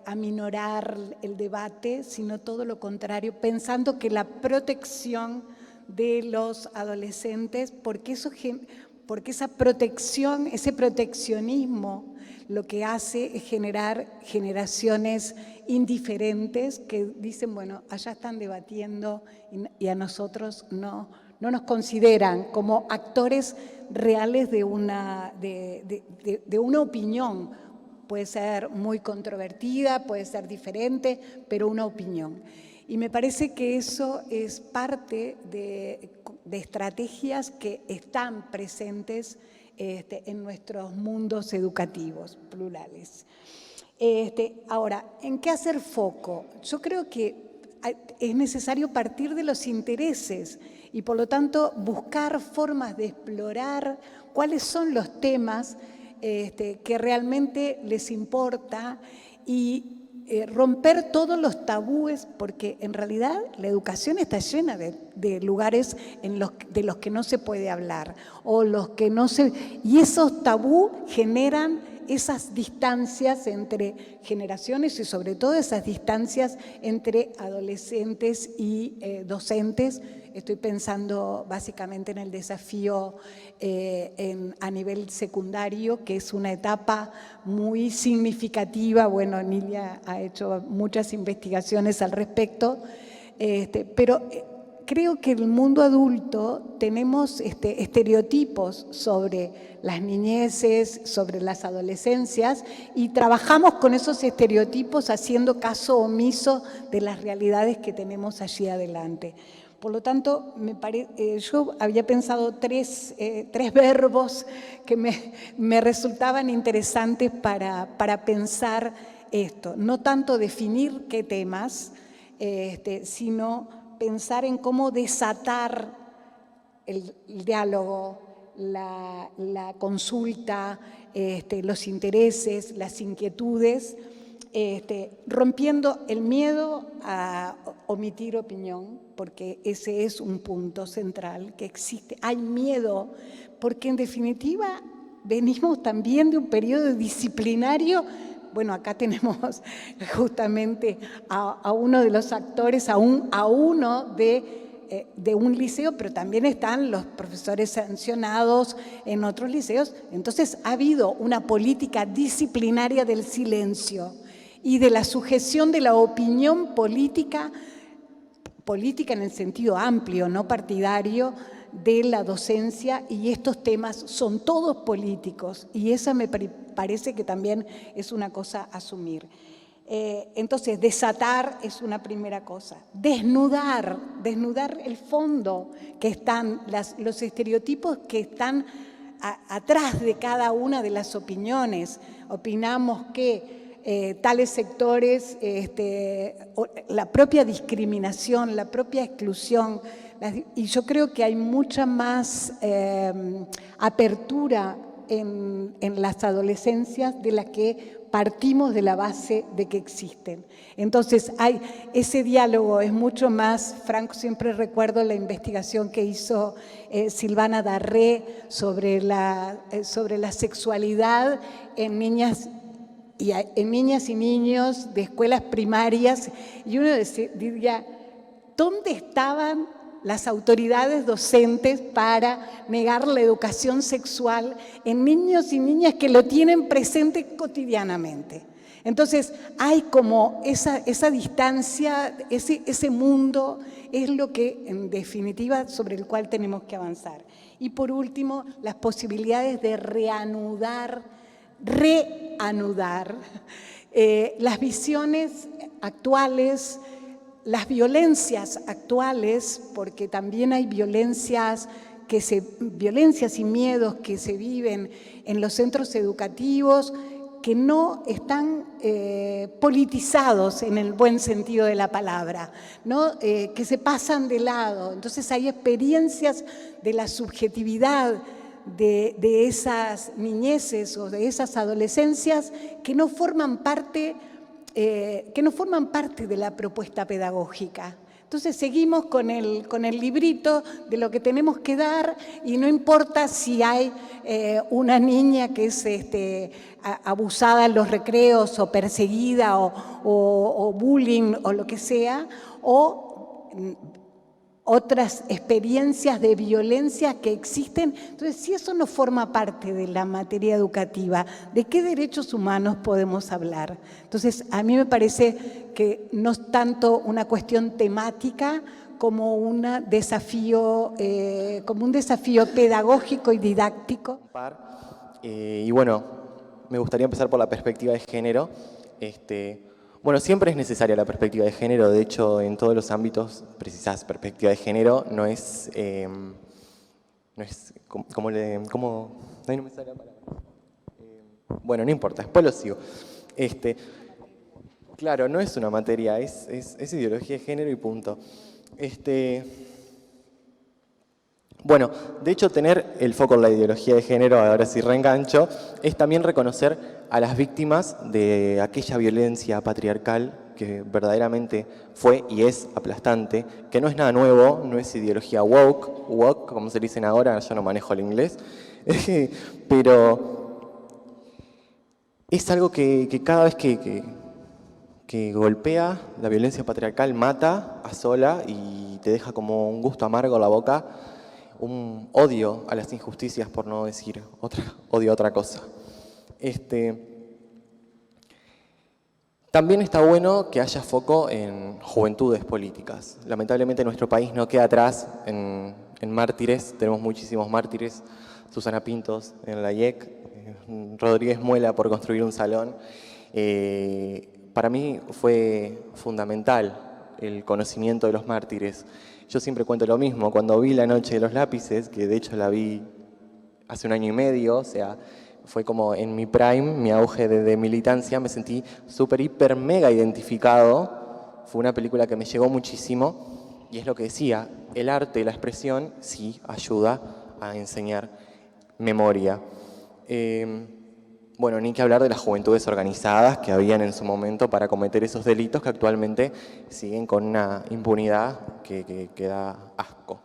aminorar el debate, sino todo lo contrario, pensando que la protección de los adolescentes, porque esa protección, ese proteccionismo, lo que hace es generar generaciones indiferentes que dicen, bueno, allá están debatiendo y a nosotros no nos consideran como actores reales de una opinión. Puede ser muy controvertida, puede ser diferente, pero una opinión. Y me parece que eso es parte de estrategias que están presentes en nuestros mundos educativos plurales. Ahora, ¿en qué hacer foco? Yo creo que es necesario partir de los intereses y por lo tanto buscar formas de explorar cuáles son los temas que realmente les importa y romper todos los tabúes, porque en realidad la educación está llena de lugares de los que no se puede hablar y esos tabús generan esas distancias entre generaciones y sobre todo esas distancias entre adolescentes y docentes estoy pensando básicamente en el desafío a nivel secundario, que es una etapa muy significativa. Bueno, Nilia ha hecho muchas investigaciones al respecto, pero creo que en el mundo adulto tenemos estereotipos sobre las niñeces, sobre las adolescencias, y trabajamos con esos estereotipos haciendo caso omiso de las realidades que tenemos allí adelante. Por lo tanto, yo había pensado tres verbos que me resultaban interesantes para pensar esto. No tanto definir qué temas, sino pensar en cómo desatar el diálogo, la consulta, los intereses, las inquietudes, rompiendo el miedo a omitir opinión, porque ese es un punto central que existe. Hay miedo, porque en definitiva venimos también de un periodo disciplinario. Bueno, acá tenemos justamente a uno de los actores, a uno de un liceo, pero también están los profesores sancionados en otros liceos. Entonces ha habido una política disciplinaria del silencio y de la sujeción de la opinión política en el sentido amplio, no partidario, de la docencia, y estos temas son todos políticos, y esa me parece que también es una cosa a asumir. Entonces, desatar es una primera cosa. Desnudar el fondo que están, los estereotipos que están atrás de cada una de las opiniones. Opinamos que tales sectores, la propia discriminación, la propia exclusión, y yo creo que hay mucha más apertura en las adolescencias de las que partimos de la base de que existen. Entonces, ese diálogo es mucho más franco. Siempre recuerdo la investigación que hizo Silvana Darré sobre la sexualidad en niñas y niños de escuelas primarias, y uno diría, ¿dónde estaban las autoridades docentes para negar la educación sexual en niños y niñas que lo tienen presente cotidianamente? Entonces, hay como esa distancia, ese mundo es lo que, en definitiva, sobre el cual tenemos que avanzar. Y por último, las posibilidades de reanudar las visiones actuales, las violencias actuales, porque también hay violencias y miedos que se viven en los centros educativos, que no están politizados en el buen sentido de la palabra, ¿no? Que se pasan de lado. Entonces hay experiencias de la subjetividad de esas niñeces o de esas adolescencias que no forman parte de la propuesta pedagógica. Entonces seguimos con el librito de lo que tenemos que dar, y no importa si hay una niña que es abusada en los recreos o perseguida o bullying o lo que sea, o otras experiencias de violencia que existen. Entonces, si eso no forma parte de la materia educativa, ¿de qué derechos humanos podemos hablar? Entonces, a mí me parece que no es tanto una cuestión temática como un desafío pedagógico y didáctico. Y bueno, me gustaría empezar por la perspectiva de género. Bueno, siempre es necesaria la perspectiva de género. De hecho, en todos los ámbitos precisás perspectiva de género. No es como no me sale la palabra. Bueno, no importa, después lo sigo. Claro, no es una materia, es ideología de género y punto. Bueno, de hecho, tener el foco en la ideología de género, ahora sí reengancho, es también reconocer a las víctimas de aquella violencia patriarcal que verdaderamente fue y es aplastante, que no es nada nuevo, no es ideología woke, como se dicen ahora, yo no manejo el inglés, pero es algo que cada vez que que golpea, la violencia patriarcal mata, asola y te deja como un gusto amargo en la boca, un odio a las injusticias, por no decir odio a otra cosa. También está bueno que haya foco en juventudes políticas. Lamentablemente nuestro país no queda atrás en mártires, tenemos muchísimos mártires, Susana Pintos en la IEC, Rodríguez Muela por construir un salón. Para mí fue fundamental el conocimiento de los mártires. Yo siempre cuento lo mismo, cuando vi La Noche de los Lápices, que de hecho la vi hace 1 año y medio, o sea, fue como en mi prime, mi auge de militancia, me sentí súper, hiper, mega identificado. Fue una película que me llegó muchísimo y es lo que decía, el arte, la expresión, sí ayuda a enseñar memoria. Bueno, ni que hablar de las juventudes organizadas que habían en su momento para cometer esos delitos que actualmente siguen con una impunidad que da asco.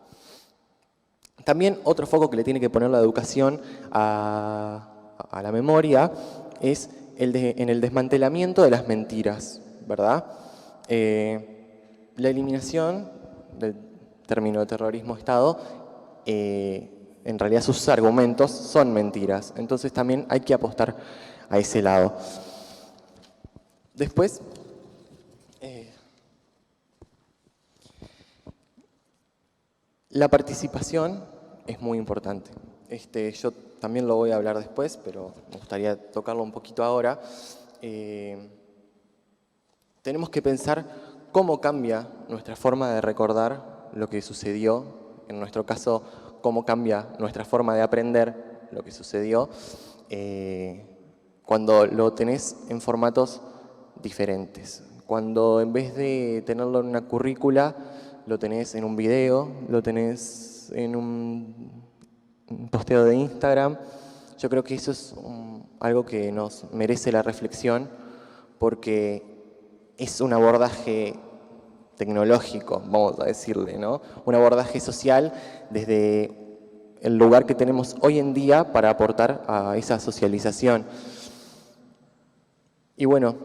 También otro foco que le tiene que poner la educación a la memoria es en el desmantelamiento de las mentiras, ¿verdad? La eliminación del término de terrorismo-Estado, en realidad sus argumentos son mentiras, entonces también hay que apostar a ese lado. Después, la participación es muy importante. Yo también lo voy a hablar después, pero me gustaría tocarlo un poquito ahora. Tenemos que pensar cómo cambia nuestra forma de recordar lo que sucedió, en nuestro caso, cómo cambia nuestra forma de aprender lo que sucedió cuando lo tenés en formatos diferentes. Cuando en vez de tenerlo en una currícula, lo tenés en un video, lo tenés en un posteo de Instagram. Yo creo que eso es algo que nos merece la reflexión porque es un abordaje tecnológico, vamos a decirle, ¿no? Un abordaje social desde el lugar que tenemos hoy en día para aportar a esa socialización. Y bueno,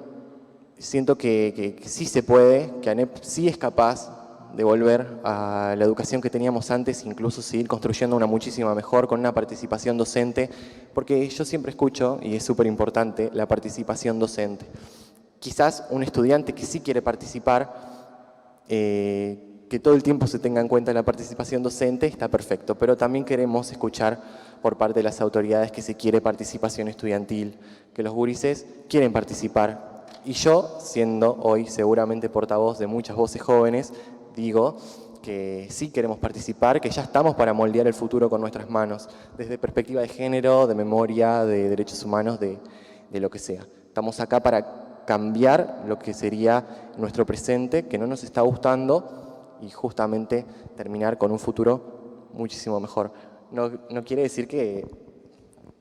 siento que sí se puede, que ANEP sí es capaz de volver a la educación que teníamos antes, incluso seguir construyendo una muchísima mejor, con una participación docente, porque yo siempre escucho, y es súper importante, la participación docente. Quizás un estudiante que sí quiere participar, que todo el tiempo se tenga en cuenta la participación docente, está perfecto, pero también queremos escuchar por parte de las autoridades que se quiere participación estudiantil, que los gurises quieren participar. Y yo, siendo hoy seguramente portavoz de muchas voces jóvenes, digo que sí queremos participar, que ya estamos para moldear el futuro con nuestras manos, desde perspectiva de género, de memoria, de derechos humanos, de lo que sea. Estamos acá para cambiar lo que sería nuestro presente, que no nos está gustando, y justamente terminar con un futuro muchísimo mejor. No quiere decir que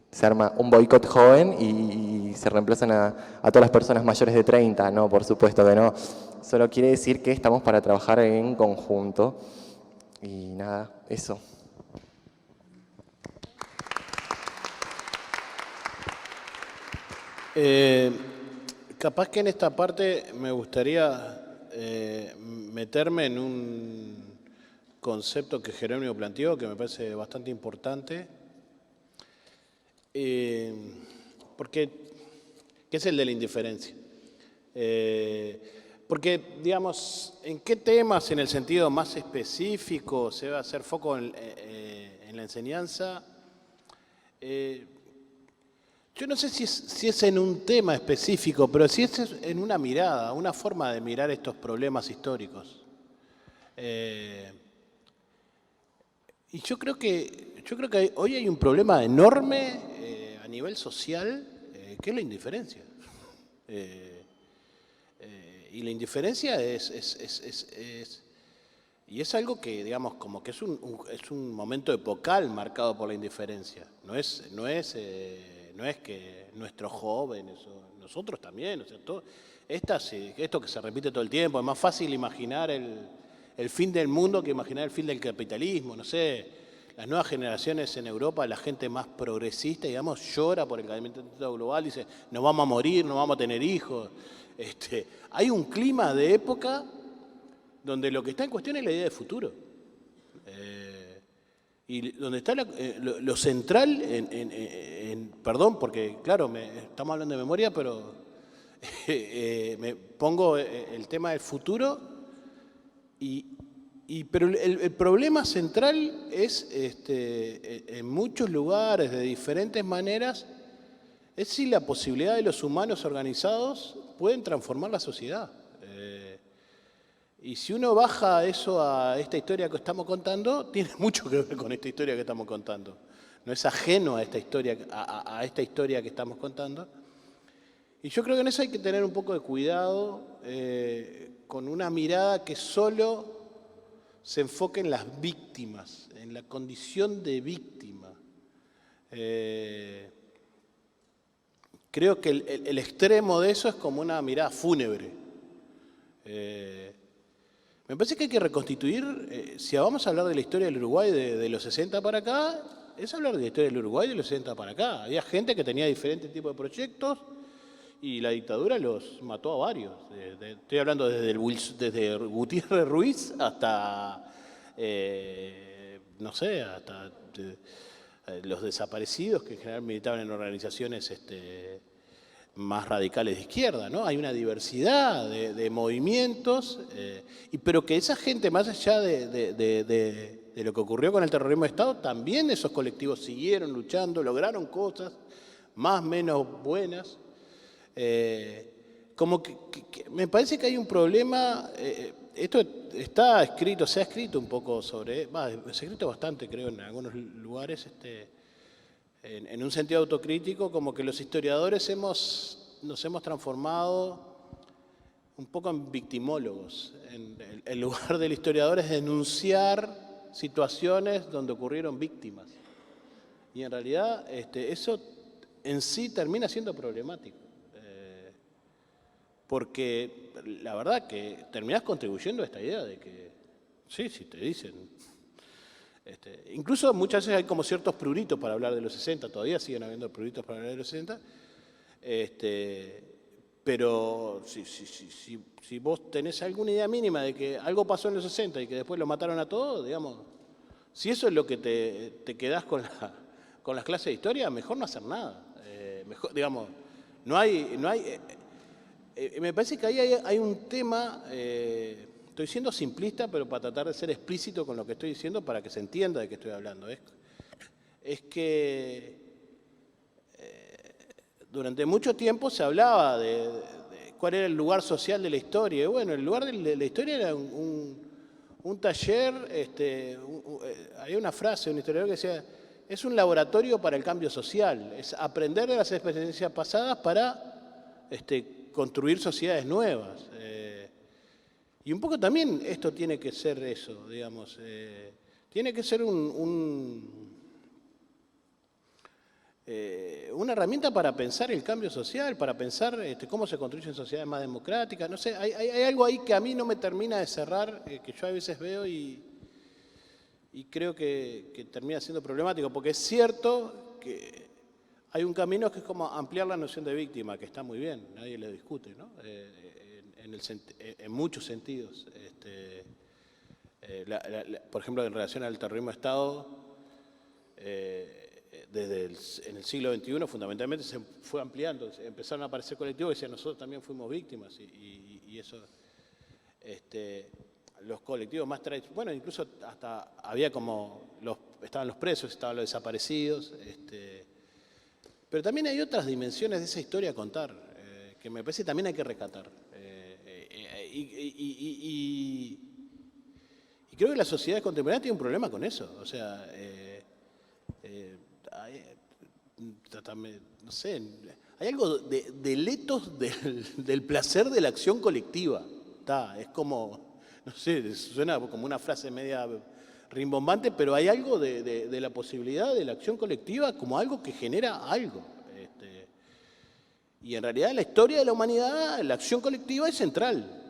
se arma un boicot joven y se reemplazan a todas las personas mayores de 30, no, por supuesto que no. Solo quiere decir que estamos para trabajar en conjunto. Y nada, eso. Capaz que en esta parte me gustaría meterme en un concepto que Jerónimo planteó, que me parece bastante importante, porque que es el de la indiferencia. Porque, digamos, ¿en qué temas, en el sentido más específico, se va a hacer foco en la enseñanza? Yo no sé si es en un tema específico, pero sí es en una mirada, una forma de mirar estos problemas históricos. Y yo creo que hoy hay un problema enorme a nivel social, que es la indiferencia. Y la indiferencia y es algo que, digamos, como que es un momento epocal marcado por la indiferencia. No es que nuestros jóvenes, o nosotros también, o sea, esto que se repite todo el tiempo, es más fácil imaginar el fin del mundo que imaginar el fin del capitalismo, no sé, las nuevas generaciones en Europa, la gente más progresista, digamos, llora por el calentamiento global, dice, nos vamos a morir, no vamos a tener hijos. Hay un clima de época donde lo que está en cuestión es la idea de futuro. Y donde está lo central, perdón, porque claro, estamos hablando de memoria, pero me pongo el tema del futuro, pero el problema central es, en muchos lugares, de diferentes maneras, es si la posibilidad de los humanos organizados pueden transformar la sociedad. Y si uno baja eso a esta historia que estamos contando, tiene mucho que ver con esta historia que estamos contando. No es ajeno a esta historia, a esta historia que estamos contando. Y yo creo que en eso hay que tener un poco de cuidado, con una mirada que solo se enfoque en las víctimas, en la condición de víctima. Creo que el extremo de eso es como una mirada fúnebre. Me parece que hay que reconstituir, si vamos a hablar de la historia del Uruguay de los 60 para acá, es hablar de la historia del Uruguay de los 60 para acá. Había gente que tenía diferentes tipos de proyectos y la dictadura los mató a varios. Estoy hablando desde Gutiérrez Ruiz hasta, no sé, hasta los desaparecidos que en general militaban en organizaciones más radicales de izquierda, ¿no? Hay una diversidad de movimientos, pero que esa gente, más allá de lo que ocurrió con el terrorismo de Estado, también esos colectivos siguieron luchando, lograron cosas más o menos buenas. Como que me parece que hay un problema, esto está escrito, se ha escrito un poco sobre, se ha escrito bastante creo en algunos lugares, en un sentido autocrítico, como que los historiadores nos hemos transformado un poco en victimólogos. En lugar del historiador es denunciar situaciones donde ocurrieron víctimas. Y en realidad eso en sí termina siendo problemático. Porque la verdad que terminás contribuyendo a esta idea de que, sí, si te dicen... incluso muchas veces hay como ciertos pruritos para hablar de los 60, todavía siguen habiendo pruritos para hablar de los 60, pero si vos tenés alguna idea mínima de que algo pasó en los 60 y que después lo mataron a todos, digamos, si eso es lo que te quedás con las clases de historia, mejor no hacer nada. Mejor, digamos, me parece que ahí hay un tema... Estoy siendo simplista, pero para tratar de ser explícito con lo que estoy diciendo para que se entienda de qué estoy hablando. Es que durante mucho tiempo se hablaba de cuál era el lugar social de la historia. Y bueno, el lugar de la historia era un taller, había una frase de un historiador que decía, es un laboratorio para el cambio social, es aprender de las experiencias pasadas para construir sociedades nuevas. Y un poco también esto tiene que ser eso, digamos, tiene que ser una herramienta para pensar el cambio social, para pensar cómo se construyen sociedades más democráticas. No sé, hay algo ahí que a mí no me termina de cerrar, que yo a veces veo y creo que termina siendo problemático, porque es cierto que hay un camino que es como ampliar la noción de víctima, que está muy bien, nadie lo discute, ¿no? En muchos sentidos. Por ejemplo, en relación al terrorismo de Estado, en el siglo XXI fundamentalmente se fue ampliando, empezaron a aparecer colectivos que decían nosotros también fuimos víctimas y eso, los colectivos más tradicionales, bueno, incluso hasta había como, estaban los presos, estaban los desaparecidos, pero también hay otras dimensiones de esa historia a contar, que me parece que también hay que rescatar. Y creo que la sociedad contemporánea tiene un problema con eso. O sea, no sé, hay algo de letos del placer de la acción colectiva. Es como, no sé, suena como una frase media rimbombante, pero hay algo de la posibilidad de la acción colectiva como algo que genera algo. Y en realidad en la historia de la humanidad la acción colectiva es central.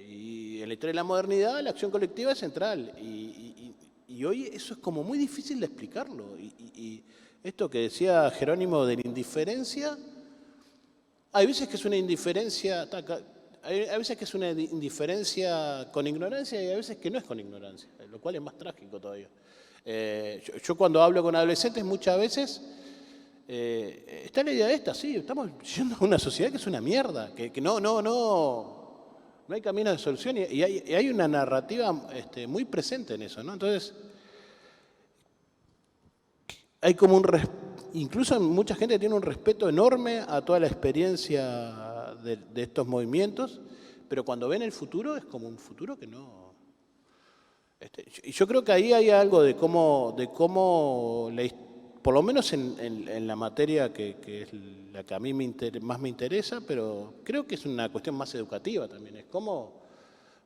Y en la historia de la modernidad la acción colectiva es central. Y Y hoy eso es como muy difícil de explicarlo. Y esto que decía Jerónimo de la indiferencia, hay veces que es una indiferencia, hay veces que es una indiferencia con ignorancia y hay veces que no es con ignorancia, lo cual es más trágico todavía. Yo cuando hablo con adolescentes muchas veces está la idea de esta, sí, estamos yendo a una sociedad que es una mierda, que no hay camino de solución y hay una narrativa muy presente en eso, ¿no? Entonces, hay como incluso mucha gente tiene un respeto enorme a toda la experiencia de estos movimientos, pero cuando ven el futuro es como un futuro que no... y yo creo que ahí hay algo de cómo por lo menos en la materia que es la que a mí más me interesa, pero creo que es una cuestión más educativa también, es cómo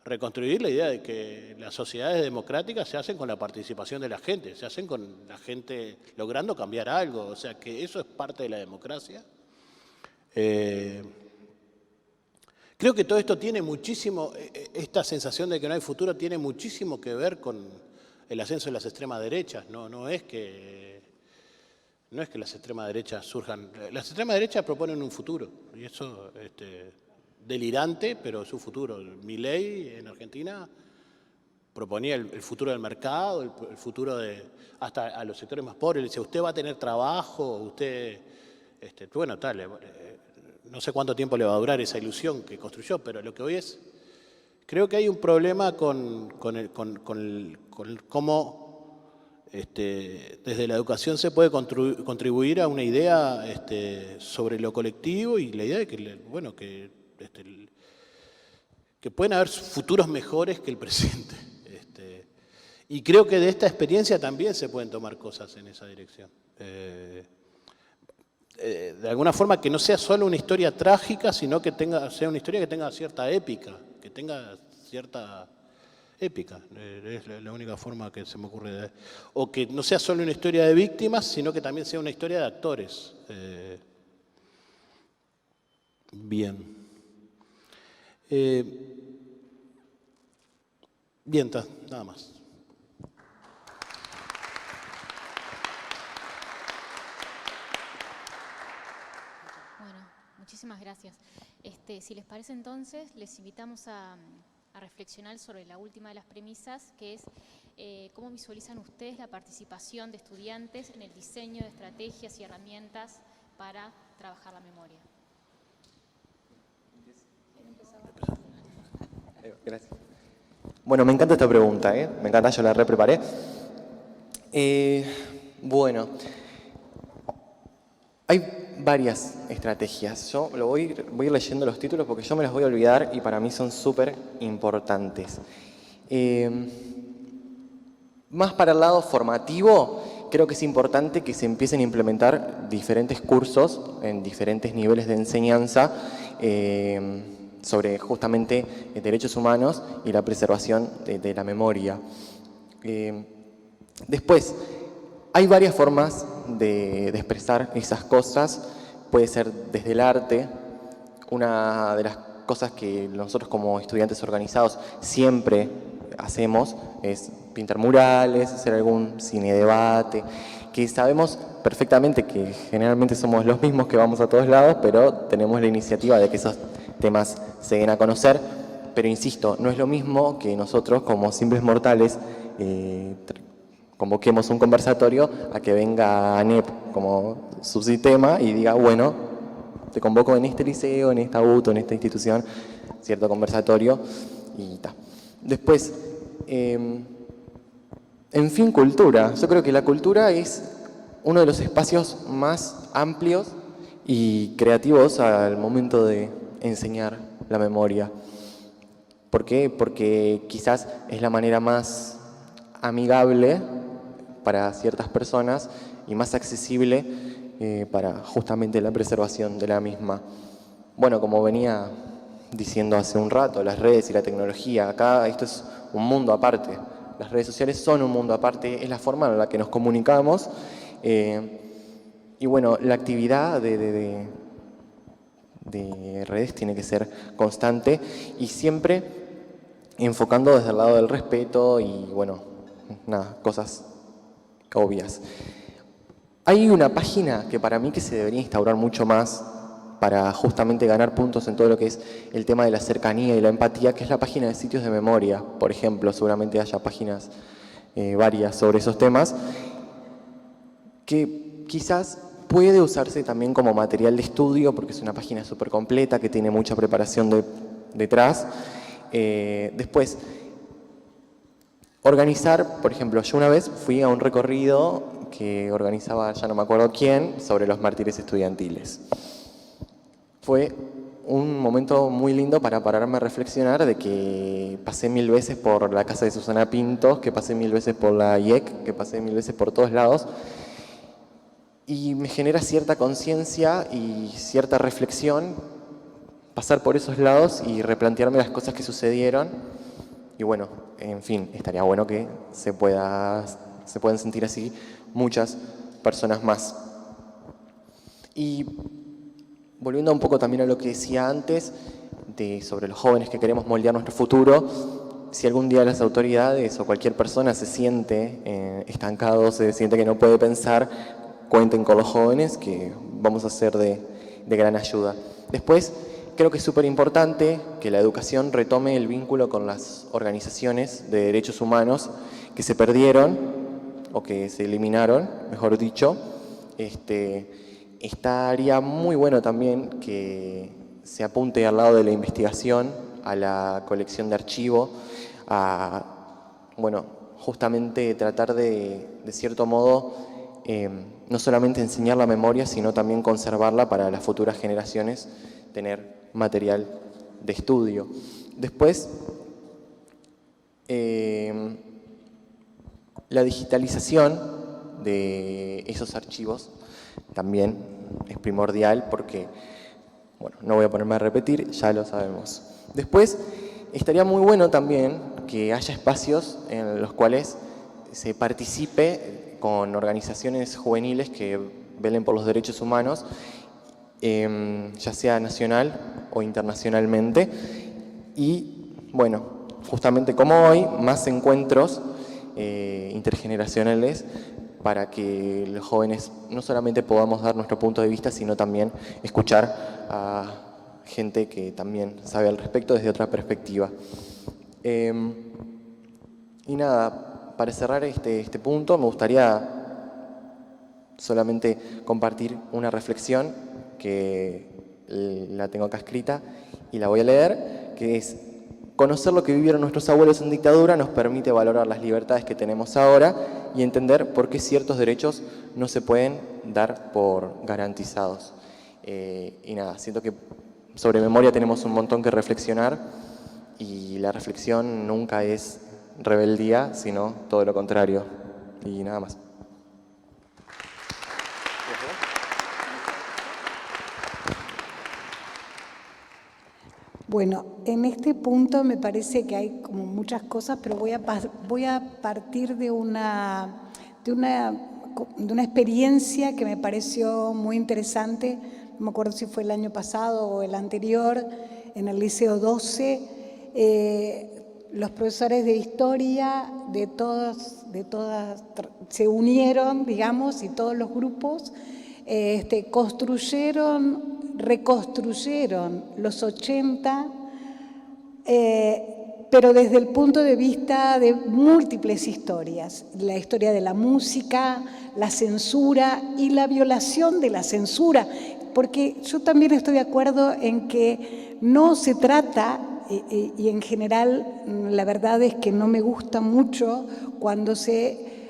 reconstruir la idea de que las sociedades democráticas se hacen con la participación de la gente, se hacen con la gente logrando cambiar algo, o sea que eso es parte de la democracia. Creo que todo esto tiene muchísimo, esta sensación de que no hay futuro tiene muchísimo que ver con el ascenso de las extremas derechas, no es que las extremas derechas surjan, las extremas derechas proponen un futuro, y eso delirante, pero es un futuro. Milei en Argentina proponía el futuro del mercado, el futuro hasta a los sectores más pobres, le decía, usted va a tener trabajo, usted, bueno, tal, no sé cuánto tiempo le va a durar esa ilusión que construyó, pero lo que hoy es, creo que hay un problema con cómo desde la educación se puede contribuir a una idea sobre lo colectivo y la idea de que pueden haber futuros mejores que el presente. Y creo que de esta experiencia también se pueden tomar cosas en esa dirección. De alguna forma que no sea solo una historia trágica, sino que sea una historia que tenga cierta épica, es la única forma que se me ocurre. O que no sea solo una historia de víctimas, sino que también sea una historia de actores. Bien. Bien, nada más. Bueno, muchísimas gracias. Si les parece entonces, les invitamos a reflexionar sobre la última de las premisas, que es cómo visualizan ustedes la participación de estudiantes en el diseño de estrategias y herramientas para trabajar la memoria. Gracias. Bueno, me encanta esta pregunta, me encanta, yo la preparé. Bueno, hay varias estrategias. Yo voy a ir leyendo los títulos porque yo me los voy a olvidar y para mí son súper importantes. Más para el lado formativo, creo que es importante que se empiecen a implementar diferentes cursos en diferentes niveles de enseñanza sobre justamente derechos humanos y la preservación de la memoria. Después, hay varias formas de expresar esas cosas. Puede ser desde el arte. Una de las cosas que nosotros como estudiantes organizados siempre hacemos es pintar murales, hacer algún cine debate, que sabemos perfectamente que generalmente somos los mismos que vamos a todos lados, pero tenemos la iniciativa de que esos temas se den a conocer. Pero insisto, no es lo mismo que nosotros como simples mortales convoquemos un conversatorio a que venga ANEP como subsistema y diga, bueno, te convoco en este liceo, en esta UTO, en esta institución, cierto conversatorio y tal. Después, en fin, cultura. Yo creo que la cultura es uno de los espacios más amplios y creativos al momento de enseñar la memoria. ¿Por qué? Porque quizás es la manera más amigable para ciertas personas y más accesible para justamente la preservación de la misma. Bueno, como venía diciendo hace un rato, las redes y la tecnología, acá esto es un mundo aparte. Las redes sociales son un mundo aparte, es la forma en la que nos comunicamos. Y bueno, la actividad de redes tiene que ser constante y siempre enfocando desde el lado del respeto y bueno, nada, cosas obvias. Hay una página que para mí que se debería instaurar mucho más para justamente ganar puntos en todo lo que es el tema de la cercanía y la empatía, que es la página de sitios de memoria, por ejemplo. Seguramente haya páginas varias sobre esos temas, que quizás puede usarse también como material de estudio, porque es una página súper completa, que tiene mucha preparación detrás. Después, organizar, por ejemplo, yo una vez fui a un recorrido que organizaba, ya no me acuerdo quién, sobre los mártires estudiantiles. Fue un momento muy lindo para pararme a reflexionar de que pasé 1000 veces por la casa de Susana Pintos, que pasé 1000 veces por la IEC, que pasé 1000 veces por todos lados. Y me genera cierta conciencia y cierta reflexión pasar por esos lados y replantearme las cosas que sucedieron. Y bueno, en fin, estaría bueno que se puedan sentir así muchas personas más. Y volviendo un poco también a lo que decía antes, sobre los jóvenes que queremos moldear nuestro futuro, si algún día las autoridades o cualquier persona se siente estancado, se siente que no puede pensar, cuenten con los jóvenes, que vamos a ser de gran ayuda. Después, creo que es súper importante que la educación retome el vínculo con las organizaciones de derechos humanos que se perdieron o que se eliminaron, mejor dicho. Estaría muy bueno también que se apunte al lado de la investigación, a la colección de archivo, a, bueno, justamente tratar de cierto modo, no solamente enseñar la memoria, sino también conservarla para las futuras generaciones, tener material de estudio. Después, la digitalización de esos archivos también es primordial porque, bueno, no voy a ponerme a repetir, ya lo sabemos. Después, estaría muy bueno también que haya espacios en los cuales se participe con organizaciones juveniles que velen por los derechos humanos, ya sea nacional o internacionalmente. Y, bueno, justamente como hoy, más encuentros intergeneracionales para que los jóvenes no solamente podamos dar nuestro punto de vista, sino también escuchar a gente que también sabe al respecto desde otra perspectiva. Y nada, para cerrar este punto, me gustaría solamente compartir una reflexión que la tengo acá escrita y la voy a leer, que es: conocer lo que vivieron nuestros abuelos en dictadura nos permite valorar las libertades que tenemos ahora y entender por qué ciertos derechos no se pueden dar por garantizados. Y nada, siento que sobre memoria tenemos un montón que reflexionar y la reflexión nunca es rebeldía, sino todo lo contrario. Y nada más. Bueno, en este punto me parece que hay como muchas cosas, pero voy a partir de una experiencia que me pareció muy interesante. No me acuerdo si fue el año pasado o el anterior, en el Liceo 12. Los profesores de historia de todas se unieron, digamos, y todos los grupos reconstruyeron los 80, pero desde el punto de vista de múltiples historias. La historia de la música, la censura y la violación de la censura. Porque yo también estoy de acuerdo en que no se trata, y en general la verdad es que no me gusta mucho cuando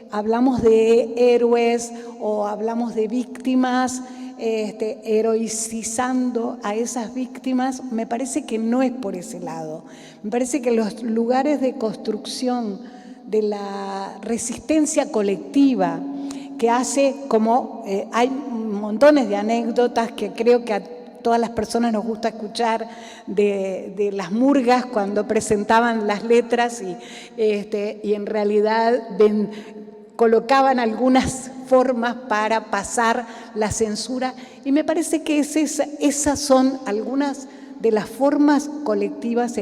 hablamos de héroes o hablamos de víctimas, heroicizando a esas víctimas. Me parece que no es por ese lado. Me parece que los lugares de construcción de la resistencia colectiva que hace, como hay montones de anécdotas que creo que a todas las personas nos gusta escuchar de las murgas cuando presentaban las letras y en realidad colocaban algunas formas para pasar la censura, y me parece que esas son algunas de las formas colectivas.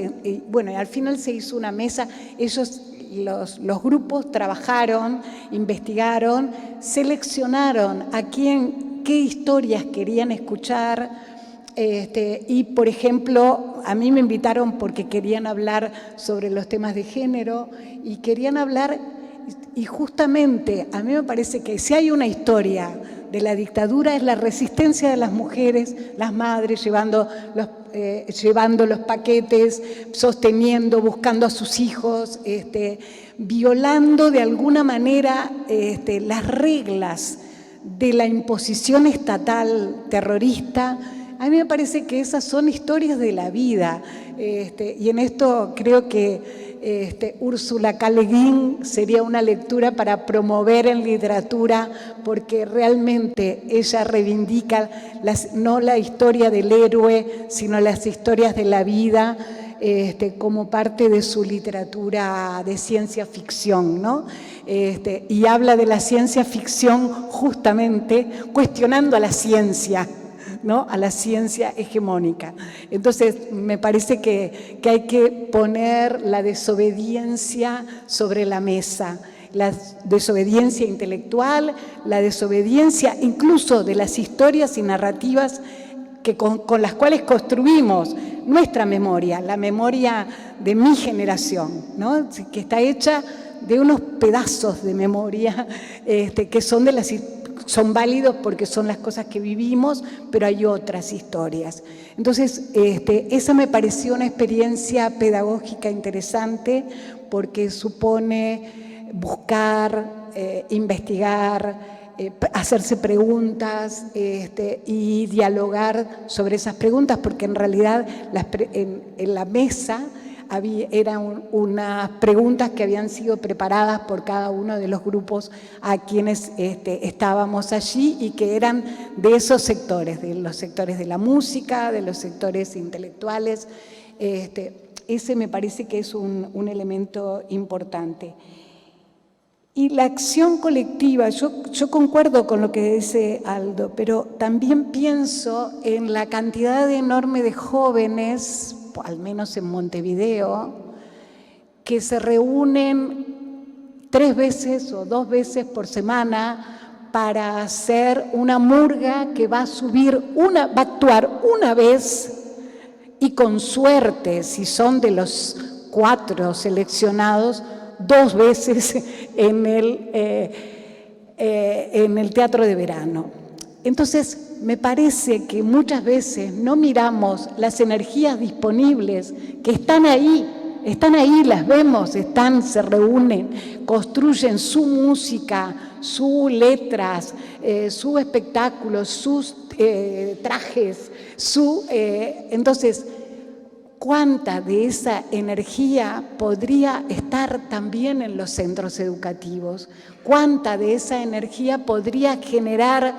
Bueno, al final se hizo una mesa, ellos los grupos trabajaron, investigaron, seleccionaron qué historias querían escuchar, y por ejemplo, a mí me invitaron porque querían hablar sobre los temas de género y querían hablar, y justamente a mí me parece que si hay una historia de la dictadura es la resistencia de las mujeres, las madres llevando los paquetes, sosteniendo, buscando a sus hijos, violando de alguna manera las reglas de la imposición estatal terrorista. A mí me parece que esas son historias de la vida, y en esto creo que Úrsula K. Le Guin sería una lectura para promover en literatura, porque realmente ella reivindica no la historia del héroe, sino las historias de la vida, como parte de su literatura de ciencia ficción, ¿no? Y habla de la ciencia ficción justamente cuestionando a la ciencia, ¿no? A la ciencia hegemónica. Entonces, me parece que hay que poner la desobediencia sobre la mesa, la desobediencia intelectual, la desobediencia incluso de las historias y narrativas con las cuales construimos nuestra memoria, la memoria de mi generación, ¿no? Que está hecha de unos pedazos de memoria que son válidos porque son las cosas que vivimos, pero hay otras historias. Entonces, esa me pareció una experiencia pedagógica interesante porque supone buscar, investigar, hacerse preguntas y dialogar sobre esas preguntas, porque en realidad en la mesa eran unas preguntas que habían sido preparadas por cada uno de los grupos a quienes estábamos allí y que eran de esos sectores, de los sectores de la música, de los sectores intelectuales. Ese me parece que es un elemento importante. Y la acción colectiva, yo concuerdo con lo que dice Aldo, pero también pienso en la cantidad enorme de jóvenes, al menos en Montevideo, que se reúnen 3 veces o 2 veces por semana para hacer una murga que va a actuar una vez y con suerte, si son de los 4 seleccionados, 2 veces en el Teatro de Verano. Entonces, me parece que muchas veces no miramos las energías disponibles que están ahí, las vemos, se reúnen, construyen su música, sus letras, sus espectáculos, sus trajes, entonces, ¿cuánta de esa energía podría estar también en los centros educativos? ¿Cuánta de esa energía podría generar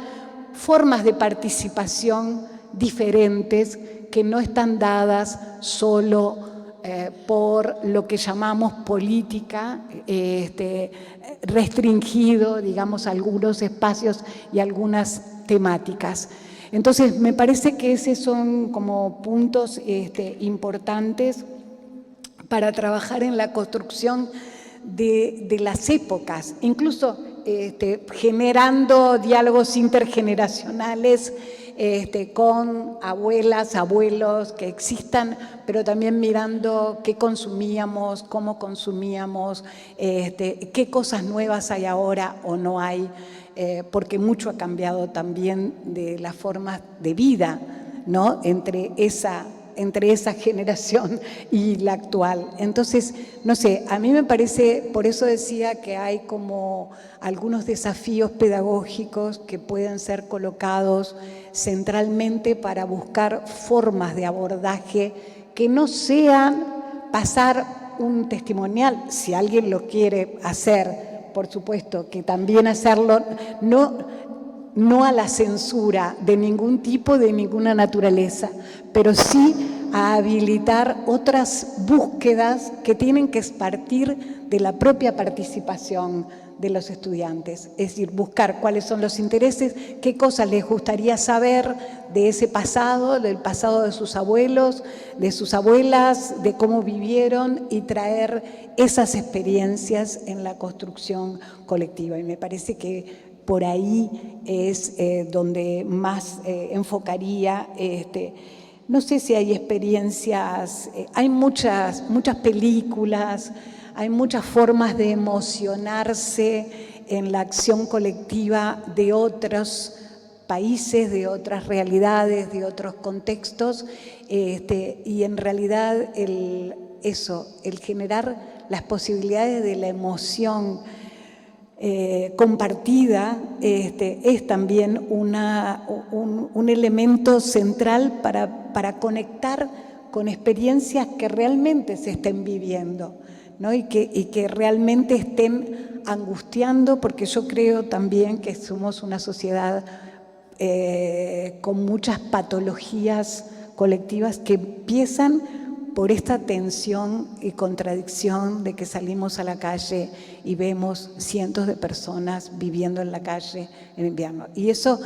formas de participación diferentes que no están dadas solo por lo que llamamos política, restringido, digamos, algunos espacios y algunas temáticas? Entonces, me parece que esos son como puntos importantes para trabajar en la construcción de las épocas, incluso generando diálogos intergeneracionales con abuelas, abuelos que existan, pero también mirando qué consumíamos, cómo consumíamos, qué cosas nuevas hay ahora o no hay, porque mucho ha cambiado también de las formas de vida, ¿no? entre esa generación y la actual. Entonces, no sé, a mí me parece, por eso decía que hay como algunos desafíos pedagógicos que pueden ser colocados centralmente para buscar formas de abordaje que no sean pasar un testimonial, si alguien lo quiere hacer, por supuesto, que también hacerlo, no a la censura de ningún tipo, de ninguna naturaleza, pero sí a habilitar otras búsquedas que tienen que partir de la propia participación de los estudiantes, es decir, buscar cuáles son los intereses, qué cosas les gustaría saber de ese pasado, del pasado de sus abuelos, de sus abuelas, de cómo vivieron y traer esas experiencias en la construcción colectiva. Y me parece que por ahí es donde más enfocaría. No sé si hay experiencias, hay muchas películas, hay muchas formas de emocionarse en la acción colectiva de otros países, de otras realidades, de otros contextos, y en realidad el generar las posibilidades de la emoción compartida es también un elemento central para conectar con experiencias que realmente se estén viviendo, ¿no? y que realmente estén angustiando, porque yo creo también que somos una sociedad con muchas patologías colectivas que empiezan por esta tensión y contradicción de que salimos a la calle y vemos cientos de personas viviendo en la calle en invierno. Y eso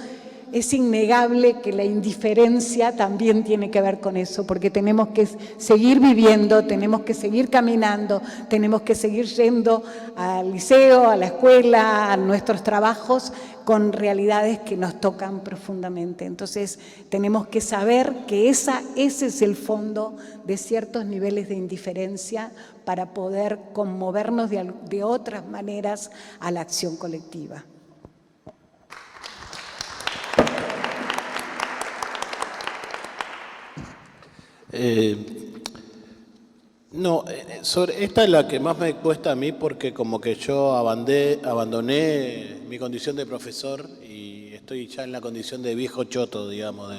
es innegable, que la indiferencia también tiene que ver con eso, porque tenemos que seguir viviendo, tenemos que seguir caminando, tenemos que seguir yendo al liceo, a la escuela, a nuestros trabajos, con realidades que nos tocan profundamente. Entonces, tenemos que saber que ese es el fondo de ciertos niveles de indiferencia para poder conmovernos de otras maneras a la acción colectiva. Esta es la que más me cuesta a mí, porque como que yo abandoné mi condición de profesor y estoy ya en la condición de viejo choto, digamos,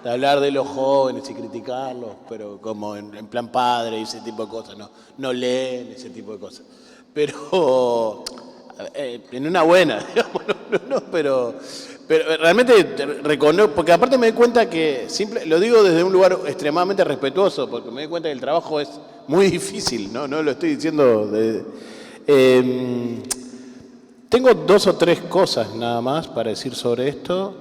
de hablar de los jóvenes y criticarlos, pero como en plan padre y ese tipo de cosas, no leen ese tipo de cosas. Pero en una buena, digamos, pero realmente reconozco, porque aparte me doy cuenta que, lo digo desde un lugar extremadamente respetuoso, porque me doy cuenta que el trabajo es muy difícil, no lo estoy diciendo. Tengo 2 o 3 cosas nada más para decir sobre esto.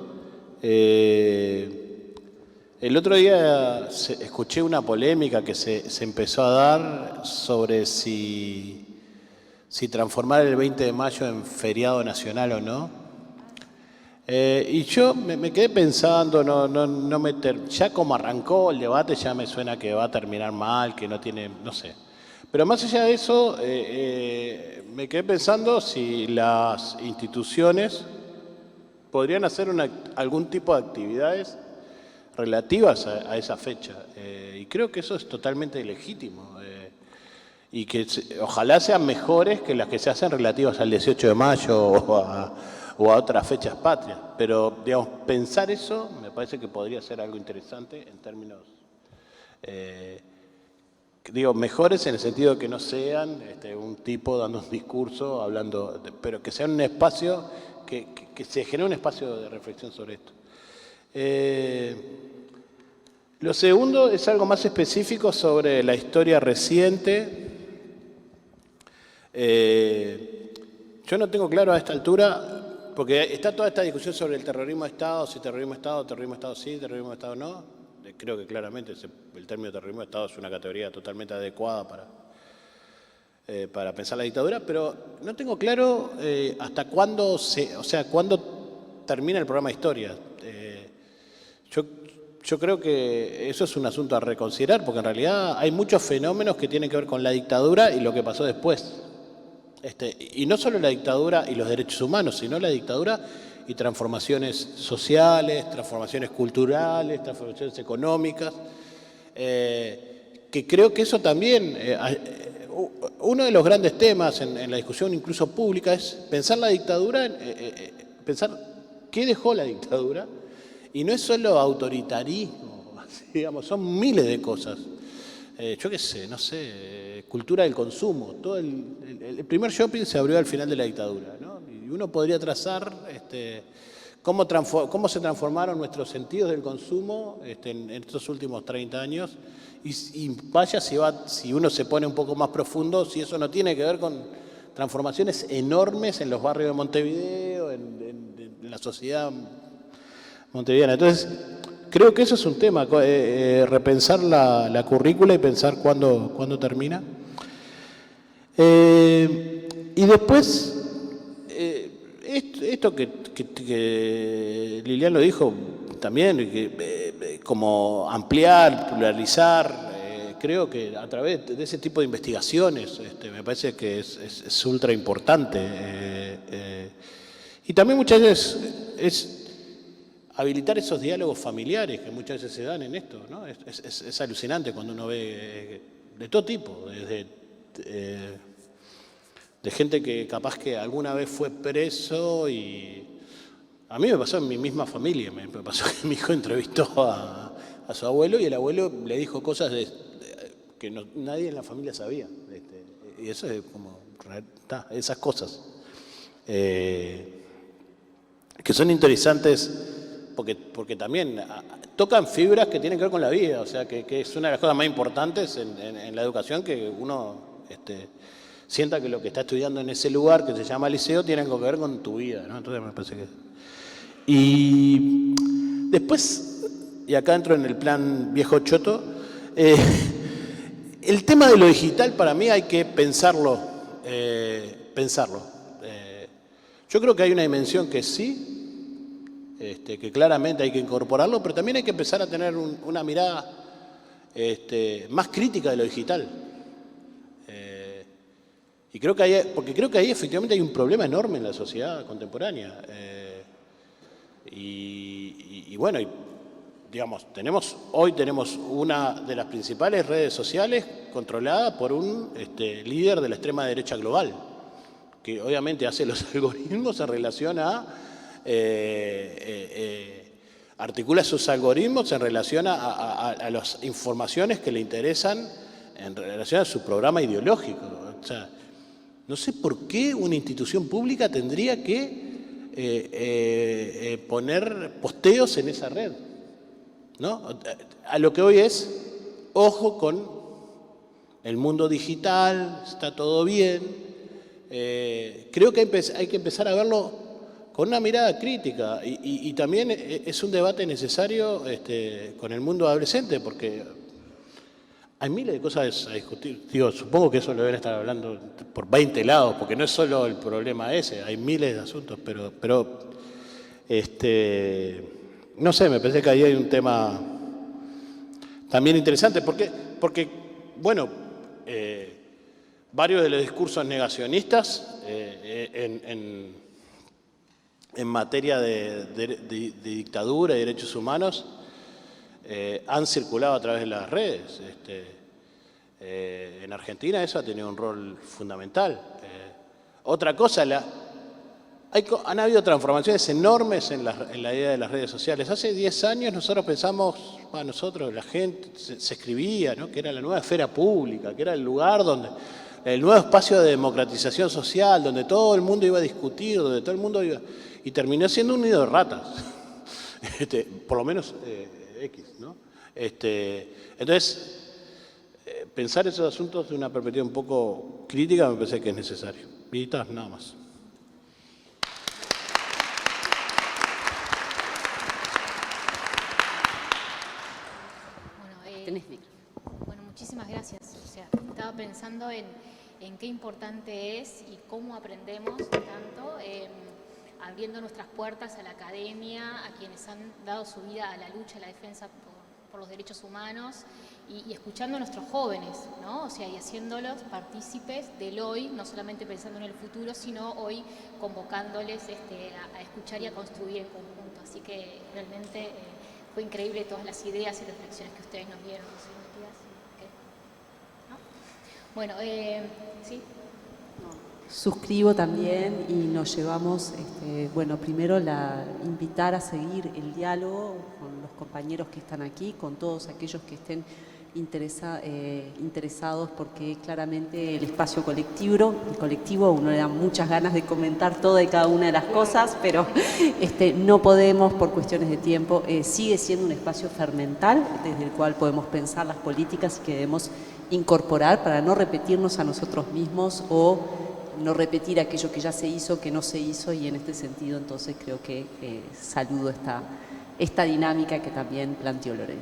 El otro día escuché una polémica que se empezó a dar sobre si transformar el 20 de mayo en feriado nacional o no. Y yo me quedé pensando, ya como arrancó el debate, ya me suena que va a terminar mal, que no tiene, no sé. Pero más allá de eso, me quedé pensando si las instituciones podrían hacer algún tipo de actividades relativas a esa fecha. Y creo que eso es totalmente legítimo. Y que ojalá sean mejores que las que se hacen relativas al 18 de mayo o a otras fechas patrias. Pero, digamos, pensar eso me parece que podría ser algo interesante en términos, mejores en el sentido de que no sean un tipo dando un discurso, hablando, pero que sean un espacio, que se genere un espacio de reflexión sobre esto. Lo segundo es algo más específico sobre la historia reciente. Yo no tengo claro a esta altura, porque está toda esta discusión sobre el terrorismo de Estado, si terrorismo de Estado sí, terrorismo de Estado no. Creo que claramente el término terrorismo de Estado es una categoría totalmente adecuada para pensar la dictadura, pero no tengo claro hasta cuándo cuándo termina el programa de historia. Yo creo que eso es un asunto a reconsiderar, porque en realidad hay muchos fenómenos que tienen que ver con la dictadura y lo que pasó después. Y no solo la dictadura y los derechos humanos, sino la dictadura y transformaciones sociales, transformaciones culturales, transformaciones económicas, que creo que eso también, uno de los grandes temas en la discusión incluso pública es pensar la dictadura, pensar qué dejó la dictadura, y no es solo autoritarismo, digamos, son miles de cosas. Yo qué sé, no sé, cultura del consumo. Todo el primer shopping se abrió al final de la dictadura, ¿no? Y uno podría trazar cómo se transformaron nuestros sentidos del consumo en estos últimos 30 años. Y vaya si uno se pone un poco más profundo, si eso no tiene que ver con transformaciones enormes en los barrios de Montevideo, en la sociedad montevideana. Entonces, creo que eso es un tema, repensar la currícula y pensar cuándo termina. Y después, esto que Lilian lo dijo también, como ampliar, pluralizar, creo que a través de ese tipo de investigaciones me parece que es ultra importante. Y también muchas veces es habilitar esos diálogos familiares que muchas veces se dan en esto, ¿no? Es alucinante cuando uno ve de todo tipo, desde de gente que capaz que alguna vez fue preso, y a mí me pasó en mi misma familia, me pasó que mi hijo entrevistó a su abuelo y el abuelo le dijo cosas que nadie en la familia sabía. Y eso es como, esas cosas que son interesantes porque también tocan fibras que tienen que ver con la vida, o sea, que es una de las cosas más importantes en la educación, que uno sienta que lo que está estudiando en ese lugar que se llama liceo tiene que ver con tu vida, ¿no? Entonces me parece que... Y después, y acá entro en el plan viejo choto, el tema de lo digital para mí hay que pensarlo. Yo creo que hay una dimensión que sí, que claramente hay que incorporarlo, pero también hay que empezar a tener una mirada más crítica de lo digital. Y creo que porque creo que ahí efectivamente hay un problema enorme en la sociedad contemporánea. Y bueno, digamos, hoy tenemos una de las principales redes sociales controlada por un líder de la extrema derecha global, que obviamente hace los algoritmos en relación a... articula sus algoritmos en relación a las informaciones que le interesan en relación a su programa ideológico. O sea, no sé por qué una institución pública tendría que poner posteos en esa red, ¿no? A lo que hoy es, ojo con el mundo digital, está todo bien. Creo que hay que empezar a verlo con una mirada crítica y también es un debate necesario con el mundo adolescente, porque hay miles de cosas a discutir. Digo, supongo que eso lo deben estar hablando por 20 lados, porque no es solo el problema ese, hay miles de asuntos, pero no sé, me parece que ahí hay un tema también interesante, porque bueno, varios de los discursos negacionistas en materia de dictadura y derechos humanos han circulado a través de las redes. En Argentina eso ha tenido un rol fundamental. Otra cosa, han habido transformaciones enormes en la idea de las redes sociales. Hace 10 años nosotros pensamos, la gente se escribía, ¿no? Que era la nueva esfera pública, que era el lugar donde... el nuevo espacio de democratización social, donde todo el mundo iba a discutir, donde todo el mundo iba... Y terminó siendo un nido de ratas, por lo menos X, ¿no? Entonces, pensar esos asuntos de una perspectiva un poco crítica me parece que es necesario. Y nada más. Bueno, muchísimas gracias. O sea, estaba pensando en qué importante es y cómo aprendemos tanto abriendo nuestras puertas a la academia, a quienes han dado su vida a la lucha, a la defensa por los derechos humanos y escuchando a nuestros jóvenes, ¿no? O sea, y haciéndolos partícipes del hoy, no solamente pensando en el futuro, sino hoy convocándoles a escuchar y a construir en conjunto. Así que realmente fue increíble todas las ideas y reflexiones que ustedes nos dieron. ¿No? Bueno, ¿sí? Suscribo también y nos llevamos, bueno, primero invitar a seguir el diálogo con los compañeros que están aquí, con todos aquellos que estén interesados, porque claramente el espacio colectivo uno le da muchas ganas de comentar toda y cada una de las cosas, pero no podemos por cuestiones de tiempo. Sigue siendo un espacio fermental desde el cual podemos pensar las políticas que debemos incorporar para no repetirnos a nosotros mismos o no repetir aquello que ya se hizo, que no se hizo, y en este sentido entonces creo que saludo esta dinámica que también planteó Lorena.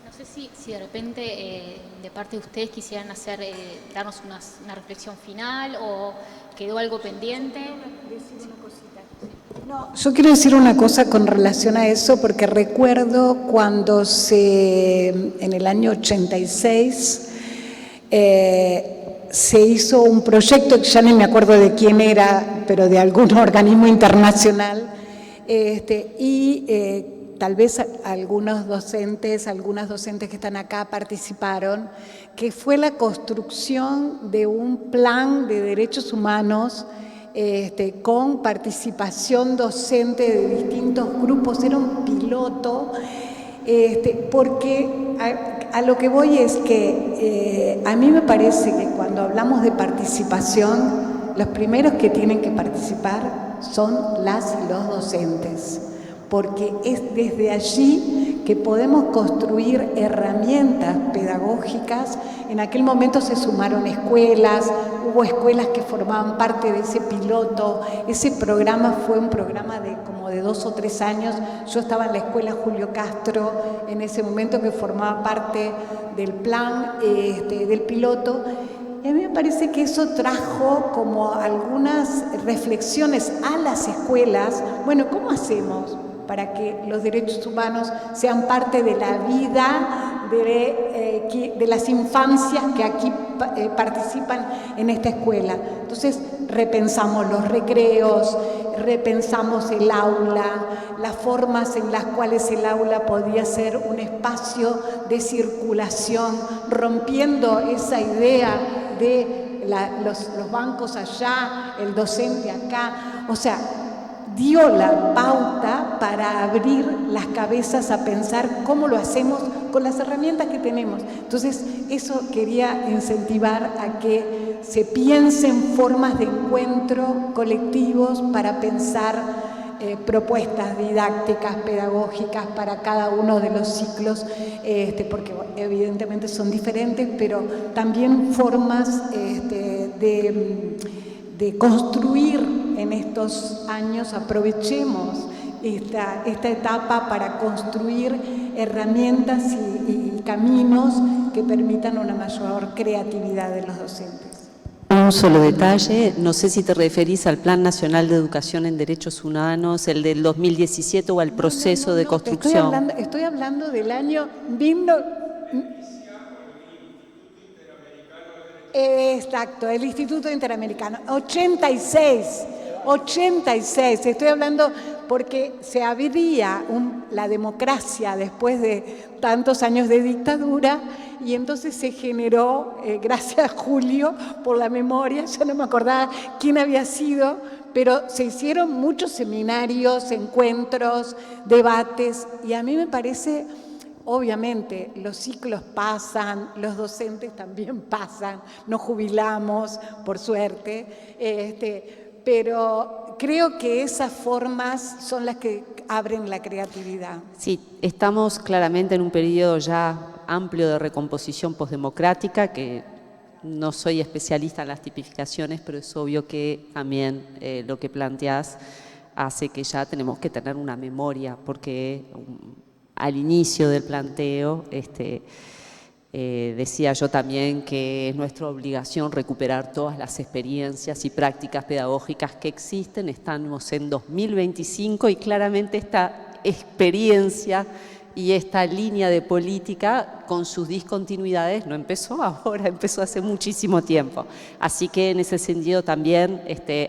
No sé si de repente de parte de ustedes quisieran darnos una reflexión final o quedó algo pendiente. No, yo quiero decir una cosa con relación a eso, porque recuerdo cuando en el año 86 se hizo un proyecto, que ya ni me acuerdo de quién era, pero de algún organismo internacional, tal vez algunas docentes que están acá participaron, que fue la construcción de un plan de derechos humanos con participación docente de distintos grupos. Era un piloto, porque a lo que voy es que a mí me parece que cuando hablamos de participación, los primeros que tienen que participar son las y los docentes, porque es desde allí que podemos construir herramientas pedagógicas. En aquel momento se sumaron escuelas, hubo escuelas que formaban parte de ese piloto. Ese programa fue un programa de como de 2 o 3 años. Yo estaba en la escuela Julio Castro en ese momento, que formaba parte del plan del piloto. Y a mí me parece que eso trajo como algunas reflexiones a las escuelas. Bueno, ¿cómo hacemos para que los derechos humanos sean parte de la vida de las infancias que aquí participan en esta escuela? Entonces repensamos los recreos, repensamos el aula, las formas en las cuales el aula podía ser un espacio de circulación, rompiendo esa idea de los bancos allá, el docente acá. O sea, dio la pauta para abrir las cabezas a pensar cómo lo hacemos con las herramientas que tenemos. Entonces, eso quería incentivar a que se piensen formas de encuentro colectivos para pensar propuestas didácticas, pedagógicas para cada uno de los ciclos, porque evidentemente son diferentes, pero también formas de construir en estos años. Aprovechemos esta etapa para construir herramientas y caminos que permitan una mayor creatividad de los docentes. Un solo detalle, no sé si te referís al Plan Nacional de Educación en Derechos Humanos, el del 2017 o al proceso de construcción. Estoy hablando del año Exacto, el Instituto Interamericano, 86, estoy hablando porque se abría la democracia después de tantos años de dictadura, y entonces se generó, gracias a Julio por la memoria, ya no me acordaba quién había sido, pero se hicieron muchos seminarios, encuentros, debates, y a mí me parece... Obviamente, los ciclos pasan, los docentes también pasan, nos jubilamos, por suerte, pero creo que esas formas son las que abren la creatividad. Sí, estamos claramente en un periodo ya amplio de recomposición postdemocrática, que no soy especialista en las tipificaciones, pero es obvio que también lo que planteás hace que ya tenemos que tener una memoria, porque... al inicio del planteo, decía yo también que es nuestra obligación recuperar todas las experiencias y prácticas pedagógicas que existen. Estamos en 2025 y claramente esta experiencia y esta línea de política con sus discontinuidades no empezó ahora, empezó hace muchísimo tiempo. Así que en ese sentido también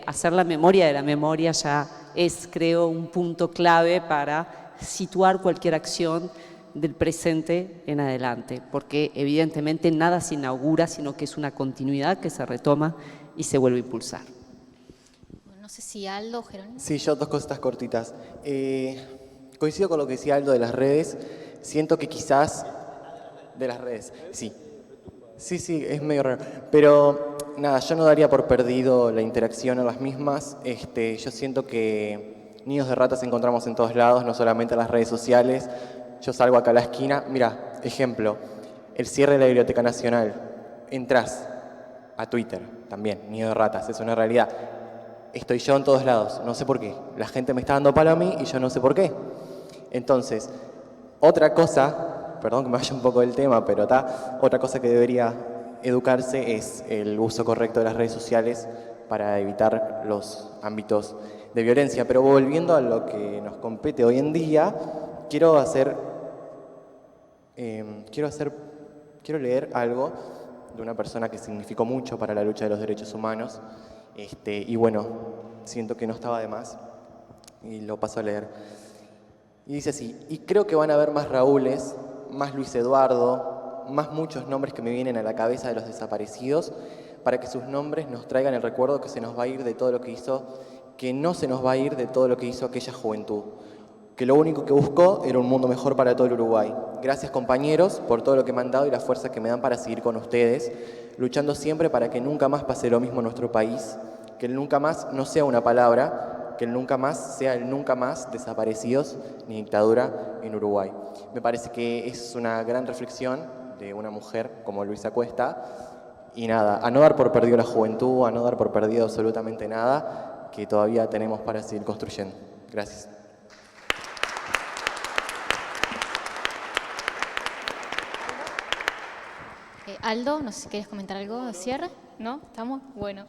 hacer la memoria de la memoria ya es, creo, un punto clave para situar cualquier acción del presente en adelante, porque evidentemente nada se inaugura, sino que es una continuidad que se retoma y se vuelve a impulsar. No sé si Aldo o Jerónimo. Sí, yo 2 cositas cortitas. Coincido con lo que decía Aldo de las redes. Siento que quizás... De las redes, sí. Sí, es medio raro. Pero nada, yo no daría por perdido la interacción a las mismas. Yo siento que nidos de ratas encontramos en todos lados, no solamente en las redes sociales. Yo salgo acá a la esquina, mira, ejemplo, el cierre de la Biblioteca Nacional. Entrás a Twitter también, nido de ratas, es una realidad. Estoy yo en todos lados, no sé por qué. La gente me está dando palo a mí y yo no sé por qué. Entonces, otra cosa, perdón que me vaya un poco del tema, pero otra cosa que debería educarse es el uso correcto de las redes sociales para evitar los ámbitos de violencia. Pero volviendo a lo que nos compete hoy en día, quiero leer algo de una persona que significó mucho para la lucha de los derechos humanos, y bueno, siento que no estaba de más, y lo paso a leer. Y dice así: y creo que van a haber más Raúles, más Luis Eduardo, más muchos nombres que me vienen a la cabeza de los desaparecidos, para que sus nombres nos traigan el recuerdo que se nos va a ir de todo lo que hizo, que no se nos va a ir de todo lo que hizo aquella juventud, que lo único que buscó era un mundo mejor para todo el Uruguay. Gracias, compañeros, por todo lo que me han dado y la fuerza que me dan para seguir con ustedes, luchando siempre para que nunca más pase lo mismo en nuestro país, que el nunca más no sea una palabra, que el nunca más sea el nunca más desaparecidos ni dictadura en Uruguay. Me parece que es una gran reflexión de una mujer como Luisa Cuesta, y nada, a no dar por perdido la juventud, a no dar por perdido absolutamente nada, que todavía tenemos para seguir construyendo. Gracias. Aldo, no sé si quieres comentar algo de cierre, ¿no? ¿Estamos? Bueno.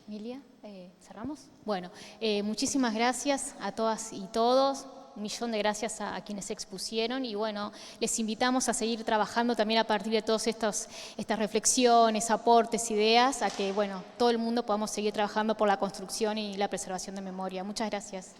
Emilia, ¿cerramos? Bueno, muchísimas gracias a todas y todos. Un millón de gracias a quienes se expusieron y bueno, les invitamos a seguir trabajando también a partir de todas estas reflexiones, aportes, ideas, a que bueno, todo el mundo podamos seguir trabajando por la construcción y la preservación de memoria. Muchas gracias.